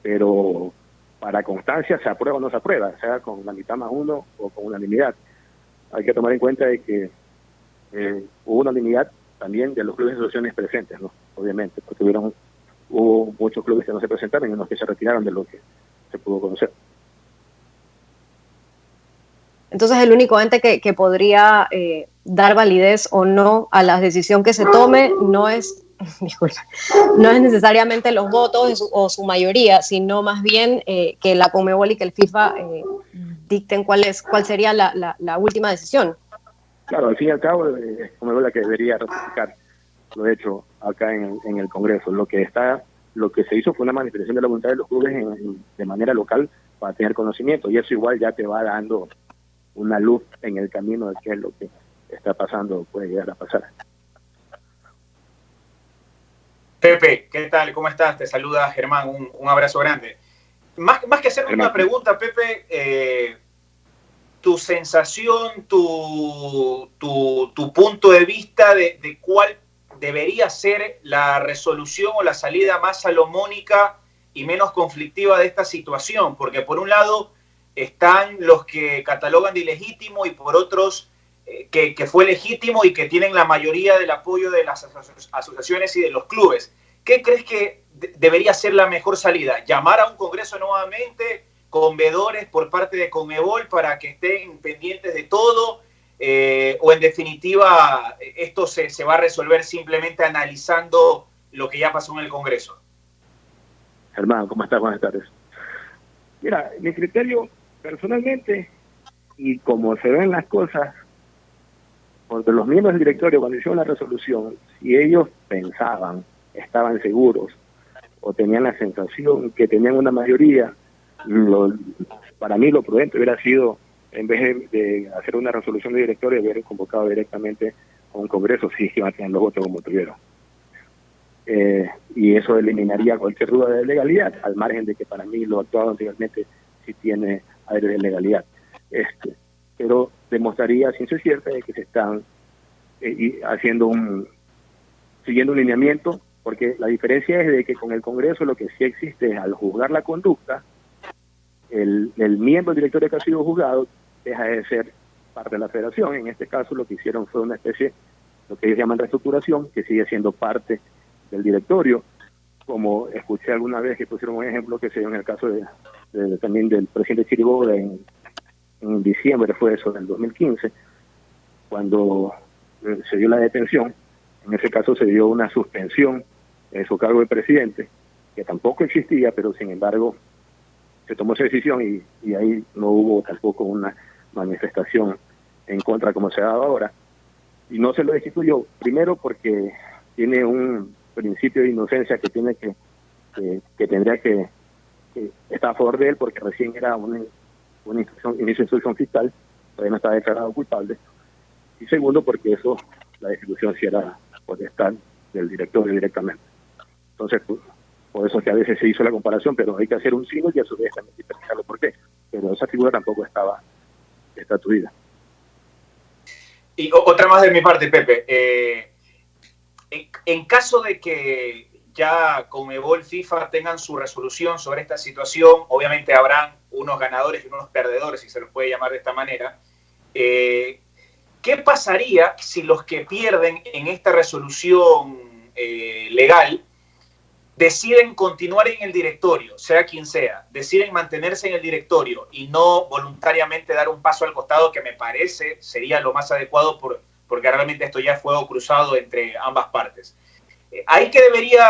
Pero para constancia se aprueba o no se aprueba, sea con la mitad más uno o con unanimidad. Hay que tomar en cuenta de que hubo unanimidad también de los clubes y asociaciones presentes, ¿no? Obviamente, porque hubo muchos clubes que no se presentaron y unos que se retiraron de lo que se pudo conocer. Entonces el único ente que podría dar validez o no a la decisión que se tome no es, disculpa, no es necesariamente los votos o su mayoría, sino más bien que la Conmebol y que el FIFA dicten cuál sería la última decisión. Claro, al fin y al cabo, Conmebol la que debería ratificar lo hecho acá en el Congreso. Lo que se hizo fue una manifestación de la voluntad de los clubes de manera local para tener conocimiento, y eso igual ya te va dando una luz en el camino de qué es lo que está pasando o puede llegar a pasar. Pepe, ¿qué tal? ¿Cómo estás? Te saluda Germán, un abrazo grande. Más que hacer una pregunta, Pepe, tu sensación, tu punto de vista de cuál debería ser la resolución o la salida más salomónica y menos conflictiva de esta situación, porque por un lado están los que catalogan de ilegítimo y por otros que fue legítimo y que tienen la mayoría del apoyo de las asociaciones y de los clubes. ¿Qué crees que debería ser la mejor salida? ¿Llamar a un congreso nuevamente con veedores por parte de Conmebol para que estén pendientes de todo? ¿O en definitiva esto se va a resolver simplemente analizando lo que ya pasó en el Congreso? Germán, ¿cómo estás? Buenas tardes. Mira, mi criterio personalmente, y como se ven las cosas, porque los miembros del directorio cuando hicieron la resolución, si ellos pensaban, estaban seguros o tenían la sensación que tenían una mayoría, para mí lo prudente hubiera sido, en vez de hacer una resolución de directorio, haber convocado directamente a un congreso si iban a tener los votos como tuvieron. Y eso eliminaría cualquier duda de legalidad, al margen de que para mí lo actuado anteriormente sí tiene aire de legalidad. Pero demostraría ciencia cierta de que se están siguiendo un lineamiento, porque la diferencia es de que con el Congreso lo que sí existe es, al juzgar la conducta, el miembro del directorio que ha sido juzgado deja de ser parte de la federación. En este caso lo que hicieron fue una especie, lo que ellos llaman reestructuración, que sigue siendo parte del directorio, como escuché alguna vez que pusieron un ejemplo que se dio en el caso también del presidente Chiriboga en diciembre, fue eso, del 2015, cuando se dio la detención. En ese caso se dio una suspensión en su cargo de presidente, que tampoco existía, pero sin embargo se tomó esa decisión y ahí no hubo tampoco una manifestación en contra como se ha dado ahora. Y no se lo destituyó, primero porque tiene un principio de inocencia que tiene que tendría que estar a favor de él, porque recién era una instrucción fiscal, todavía no estaba declarado culpable. Y segundo, porque la destitución sí era potestad del directorio directamente. Entonces, por eso es que a veces se hizo la comparación, pero hay que hacer un signo y a su vez también explicarlo por qué. Pero esa figura tampoco estaba estatuida. Y otra más de mi parte, Pepe. En caso de que ya Conmebol, FIFA tengan su resolución sobre esta situación, obviamente habrán unos ganadores y unos perdedores, si se los puede llamar de esta manera. ¿Qué pasaría si los que pierden en esta resolución legal deciden continuar en el directorio, sea quien sea, deciden mantenerse en el directorio y no voluntariamente dar un paso al costado, que me parece sería lo más adecuado porque realmente esto ya es fuego cruzado entre ambas partes? ¿Ahí qué debería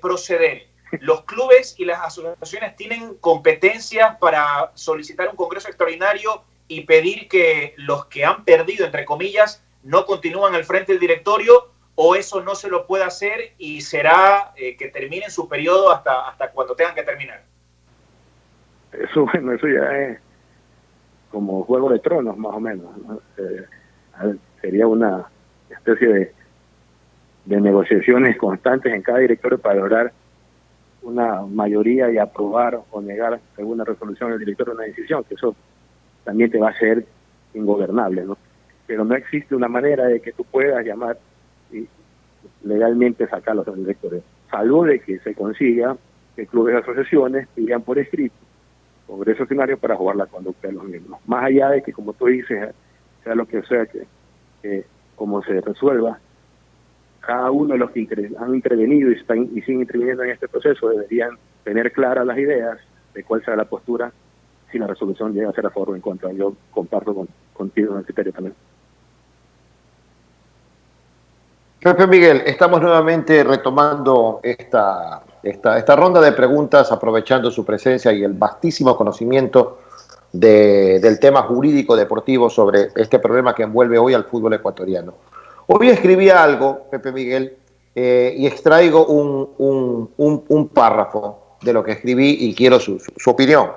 proceder? ¿Los clubes y las asociaciones tienen competencias para solicitar un congreso extraordinario y pedir que los que han perdido, entre comillas, no continúan al frente del directorio, o eso no se lo puede hacer y será que terminen su periodo hasta cuando tengan que terminar? Eso, bueno, eso ya es como Juego de Tronos, más o menos, ¿no? Sería una especie de negociaciones constantes en cada directorio para lograr una mayoría y aprobar o negar alguna resolución del directorio de una decisión, que eso también te va a ser ingobernable, ¿no? Pero no existe una manera de que tú puedas llamar y legalmente sacarlos del directorio, salvo de que se consiga que clubes y asociaciones pidan por escrito sobre ese escenario para jugar la conducta de los miembros. Más allá de que, como tú dices, sea lo que sea, que como se resuelva, cada uno de los que han intervenido y siguen interviniendo en este proceso deberían tener claras las ideas de cuál será la postura si la resolución llega a ser a favor o en contra. Yo comparto contigo en el criterio también. Pepe Miguel, estamos nuevamente retomando esta ronda de preguntas, aprovechando su presencia y el vastísimo conocimiento del tema jurídico deportivo sobre este problema que envuelve hoy al fútbol ecuatoriano. Hoy escribí algo, Pepe Miguel, y extraigo un párrafo de lo que escribí y quiero su opinión.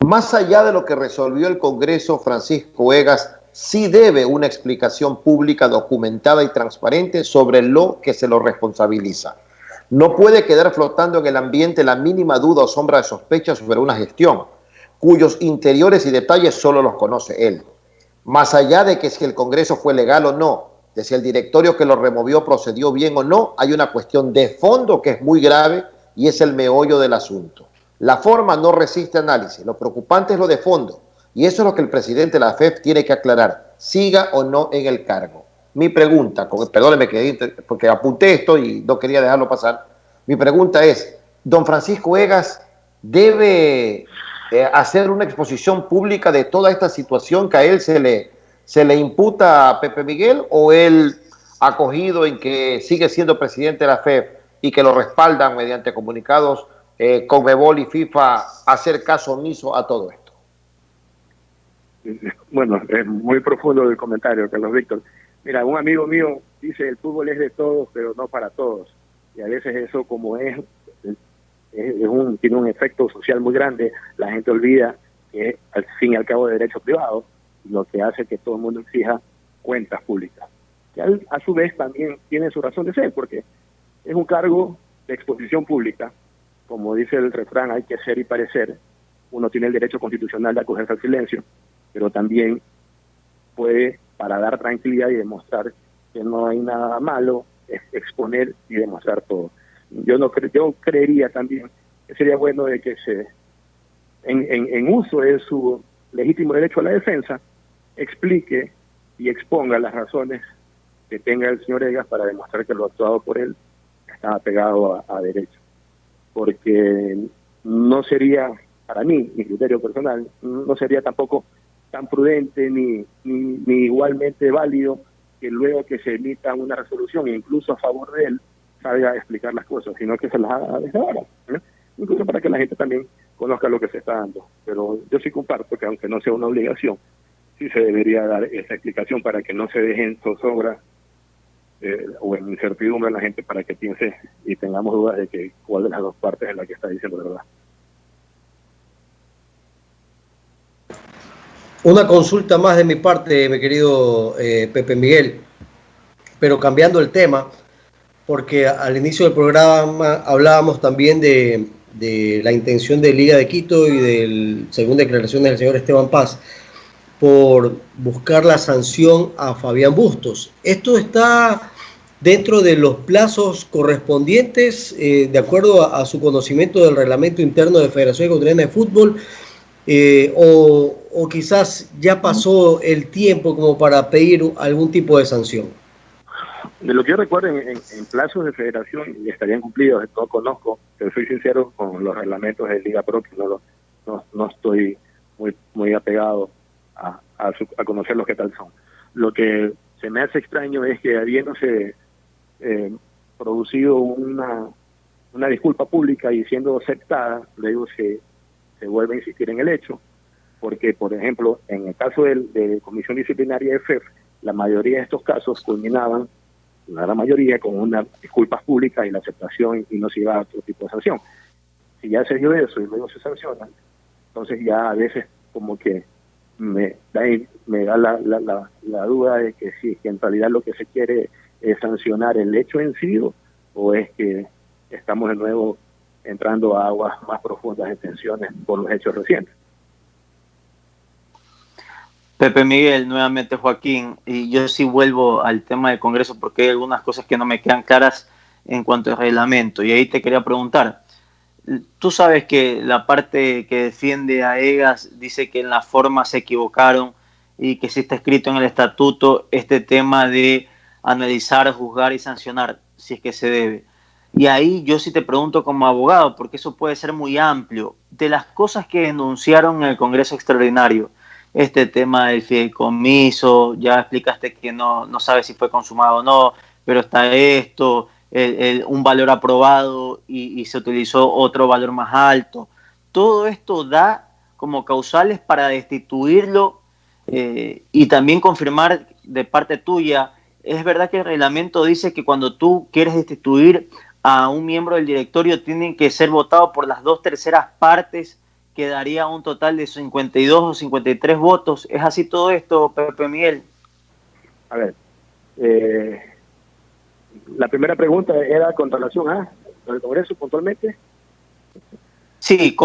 Más allá de lo que resolvió el Congreso, Francisco Egas sí debe una explicación pública documentada y transparente sobre lo que se lo responsabiliza. No puede quedar flotando en el ambiente la mínima duda o sombra de sospecha sobre una gestión, cuyos interiores y detalles solo los conoce él. Más allá de que si el Congreso fue legal o no, de si el directorio que lo removió procedió bien o no, hay una cuestión de fondo que es muy grave y es el meollo del asunto. La forma no resiste análisis, lo preocupante es lo de fondo, y eso es lo que el presidente de la AFEF tiene que aclarar, siga o no en el cargo. Mi pregunta, perdóneme porque apunté esto y no quería dejarlo pasar, mi pregunta es, ¿don Francisco Egas debe hacer una exposición pública de toda esta situación que a él se le imputa a Pepe Miguel, o él acogido en que sigue siendo presidente de la AFEF y que lo respaldan mediante comunicados Conmebol y FIFA hacer caso omiso a todo esto? Bueno, es muy profundo el comentario, Carlos Víctor. Mira, un amigo mío dice, el fútbol es de todos, pero no para todos. Y a veces eso, como tiene un efecto social muy grande, la gente olvida que al fin y al cabo de derecho privado, lo que hace que todo el mundo exija cuentas públicas. Que a su vez también tiene su razón de ser, porque es un cargo de exposición pública. Como dice el refrán, hay que ser y parecer. Uno tiene el derecho constitucional de acogerse al silencio, pero también puede, para dar tranquilidad y demostrar que no hay nada malo, exponer y demostrar todo. Yo creería también que sería bueno de que en uso de su legítimo derecho a la defensa, explique y exponga las razones que tenga el señor Egas para demostrar que lo actuado por él estaba pegado a derecho. Porque no sería, para mí, mi criterio personal, no sería tampoco tan prudente ni igualmente válido que luego que se emita una resolución, incluso a favor de él, salga a explicar las cosas, sino que se las haga desde ahora, ¿no? Incluso para que la gente también conozca lo que se está dando. Pero yo sí comparto que, aunque no sea una obligación, sí se debería dar esa explicación para que no se dejen zozobra o en incertidumbre en la gente, para que piense y tengamos dudas de que cuál de las dos partes es la que está diciendo la verdad. Una consulta más de mi parte, mi querido Pepe Miguel, pero cambiando el tema, porque al inicio del programa hablábamos también de la intención de Liga de Quito y según declaraciones del señor Esteban Paz, por buscar la sanción a Fabián Bustos. ¿Esto está dentro de los plazos correspondientes, de acuerdo a su conocimiento del reglamento interno de Federación Ecuatoriana de Fútbol, o quizás ya pasó el tiempo como para pedir algún tipo de sanción? De lo que yo recuerdo, en plazos de federación estarían cumplidos. No conozco, pero soy sincero, con los reglamentos de Liga Pro, que no estoy muy apegado a conocer los que tal son. Lo que se me hace extraño es que, habiéndose producido una disculpa pública y siendo aceptada, luego se vuelve a insistir en el hecho, porque, por ejemplo, en el caso de Comisión Disciplinaria de FEF, la mayoría de estos casos culminaban, la gran mayoría, con unas disculpas públicas y la aceptación, y no se iba a otro tipo de sanción. si ya se dio eso y luego se sanciona, entonces ya a veces como que me da la duda de que si que en realidad lo que se quiere es sancionar el hecho en sí o es que estamos de nuevo entrando a aguas más profundas de tensiones por los hechos recientes. Pepe Miguel, nuevamente Joaquín, y yo sí vuelvo al tema del Congreso porque hay algunas cosas que no me quedan claras en cuanto al reglamento, y ahí te quería preguntar. Tú sabes que la parte que defiende a Egas dice que en la forma se equivocaron y que sí está escrito en el estatuto este tema de analizar, juzgar y sancionar, si es que se debe. Y ahí yo sí te pregunto como abogado, porque eso puede ser muy amplio, de las cosas que denunciaron en el Congreso Extraordinario, este tema del fideicomiso, ya explicaste que no sabes si fue consumado o no, pero está esto, un valor aprobado y se utilizó otro valor más alto. Todo esto da como causales para destituirlo y también confirmar de parte tuya, es verdad que el reglamento dice que cuando tú quieres destituir a un miembro del directorio tienen que ser votados por las 2/3 partes, que daría un total de 52 o 53 votos. ¿Es así todo esto, Pepe Miguel? A ver, la primera pregunta era con relación a el Congreso puntualmente. Sí,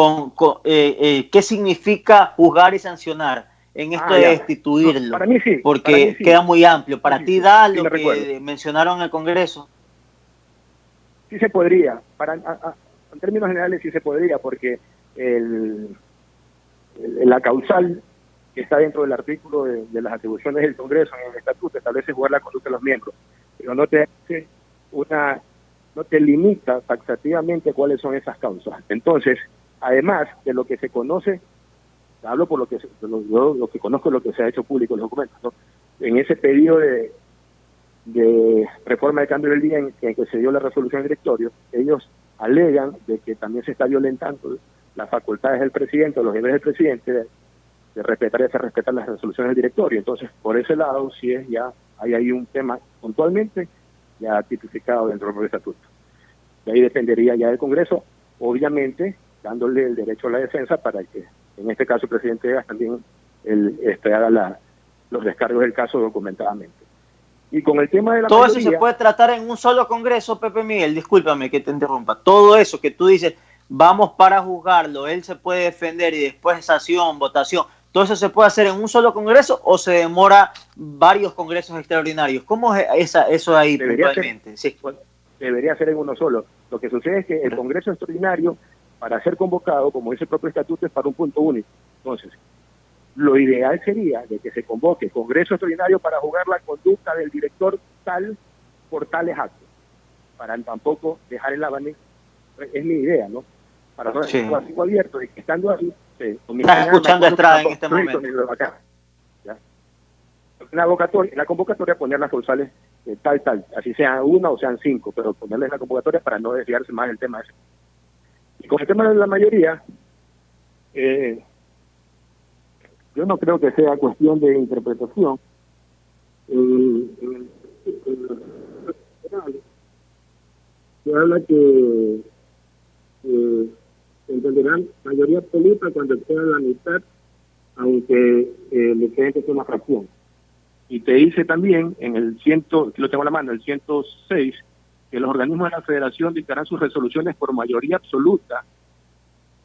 ¿qué significa juzgar y sancionar en esto de destituirlo? No, para mí sí. Porque para mí sí. queda muy amplio. Para sí, ti da lo que recuerdo. mencionaron en el Congreso. Sí se podría. En términos generales sí se podría, porque la causal que está dentro del artículo de las atribuciones del Congreso en el estatuto establece jugar la conducta de los miembros, pero no te limita taxativamente cuáles son esas causas. Entonces, además de lo que se conoce, hablo por lo que conozco, lo que se ha hecho público en los documentos, ¿no? En ese pedido de reforma de cambio del día en que se dio la resolución del directorio, ellos alegan de que también se está violentando las facultades del presidente, los deberes del presidente de respetar y hacer respetar las resoluciones del directorio. Entonces, por ese lado, sí es ya, hay ahí un tema puntualmente ya tipificado dentro del estatuto. De ahí dependería ya del Congreso, obviamente, dándole el derecho a la defensa para que, en este caso, el presidente Egas también haga los descargos del caso documentadamente. Y con el tema de la todo mayoría, eso se puede tratar en un solo Congreso, Pepe Miguel, discúlpame que te interrumpa. Todo eso que tú dices, vamos para juzgarlo, él se puede defender y después sanción, votación, ¿todo eso se puede hacer en un solo Congreso o se demora varios congresos extraordinarios? ¿Cómo es eso ahí puntualmente? Sí. Debería ser en uno solo. Lo que sucede es que el Congreso extraordinario, para ser convocado, como dice el propio estatuto, es para un punto único. Entonces, lo ideal sería de que se convoque Congreso extraordinario para juzgar la conducta del director tal por tales actos, para tampoco dejar el abanico. Es mi idea, ¿no? Para no dejar el abanico abierto y que estando ahí estás escuchando a Estrada en este momento. La convocatoria poner las causales tal, así sean una o sean 5, pero ponerles la convocatoria para no desviarse más del tema ese. Y con el tema de la mayoría, yo no creo que sea cuestión de interpretación. Se habla que entenderán mayoría absoluta cuando queda la mitad, aunque le quede que sea una fracción. Y te dice también en el aquí lo tengo en la mano, el 106, que los organismos de la Federación dictarán sus resoluciones por mayoría absoluta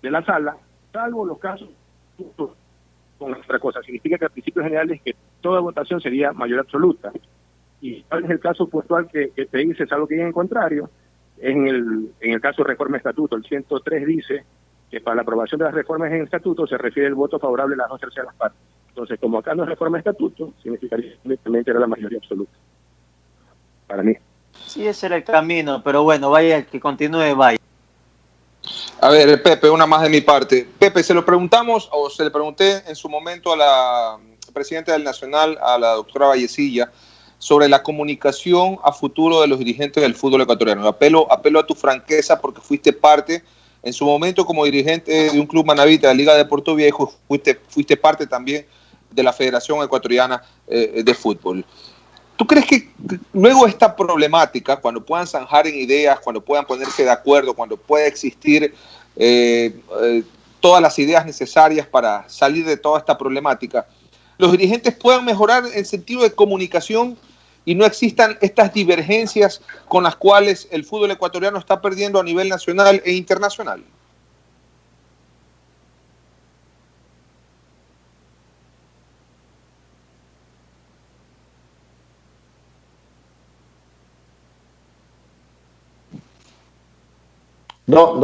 de la sala, salvo los casos con otra cosa. Significa que al principio general es que toda votación sería mayoría absoluta. Y tal es el caso puntual que te dice, salvo que en contrario, en el caso de reforma de estatuto. El 103 dice que para la aprobación de las reformas en estatuto se refiere el voto favorable de las 2/3 partes. Entonces, como acá no es reforma de estatuto, significaría que simplemente era la mayoría absoluta. Para mí. Sí, ese era el camino, pero bueno, vaya, el que continúe, vaya. A ver, Pepe, una más de mi parte. Pepe, se le pregunté en su momento a la presidenta del Nacional, a la doctora Vallecilla, sobre la comunicación a futuro de los dirigentes del fútbol ecuatoriano. Apelo a tu franqueza porque fuiste parte, en su momento como dirigente de un club manavita de la Liga de Puerto Viejo, fuiste parte también de la Federación Ecuatoriana de Fútbol. ¿Tú crees que luego esta problemática, cuando puedan zanjar en ideas, cuando puedan ponerse de acuerdo, cuando pueda existir todas las ideas necesarias para salir de toda esta problemática, los dirigentes puedan mejorar en sentido de comunicación y no existan estas divergencias con las cuales el fútbol ecuatoriano está perdiendo a nivel nacional e internacional? No,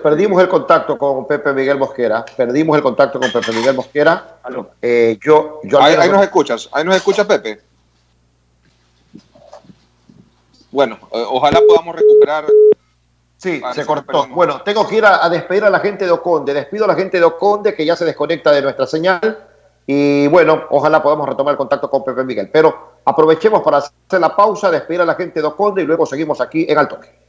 perdimos el contacto con Pepe Miguel Mosquera. Perdimos el contacto con Pepe Miguel Mosquera. Ahí nos escuchas, Pepe. Bueno, ojalá podamos recuperar. Sí, se cortó. Bueno, tengo que ir a despedir a la gente de Oconde. Despido a la gente de Oconde que ya se desconecta de nuestra señal. Y bueno, ojalá podamos retomar el contacto con Pepe Miguel. Pero aprovechemos para hacer la pausa, despedir a la gente de Oconde y luego seguimos aquí en Al Toque.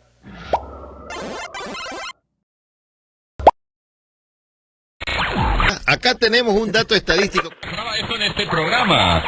Acá tenemos un dato estadístico. Esto en este programa.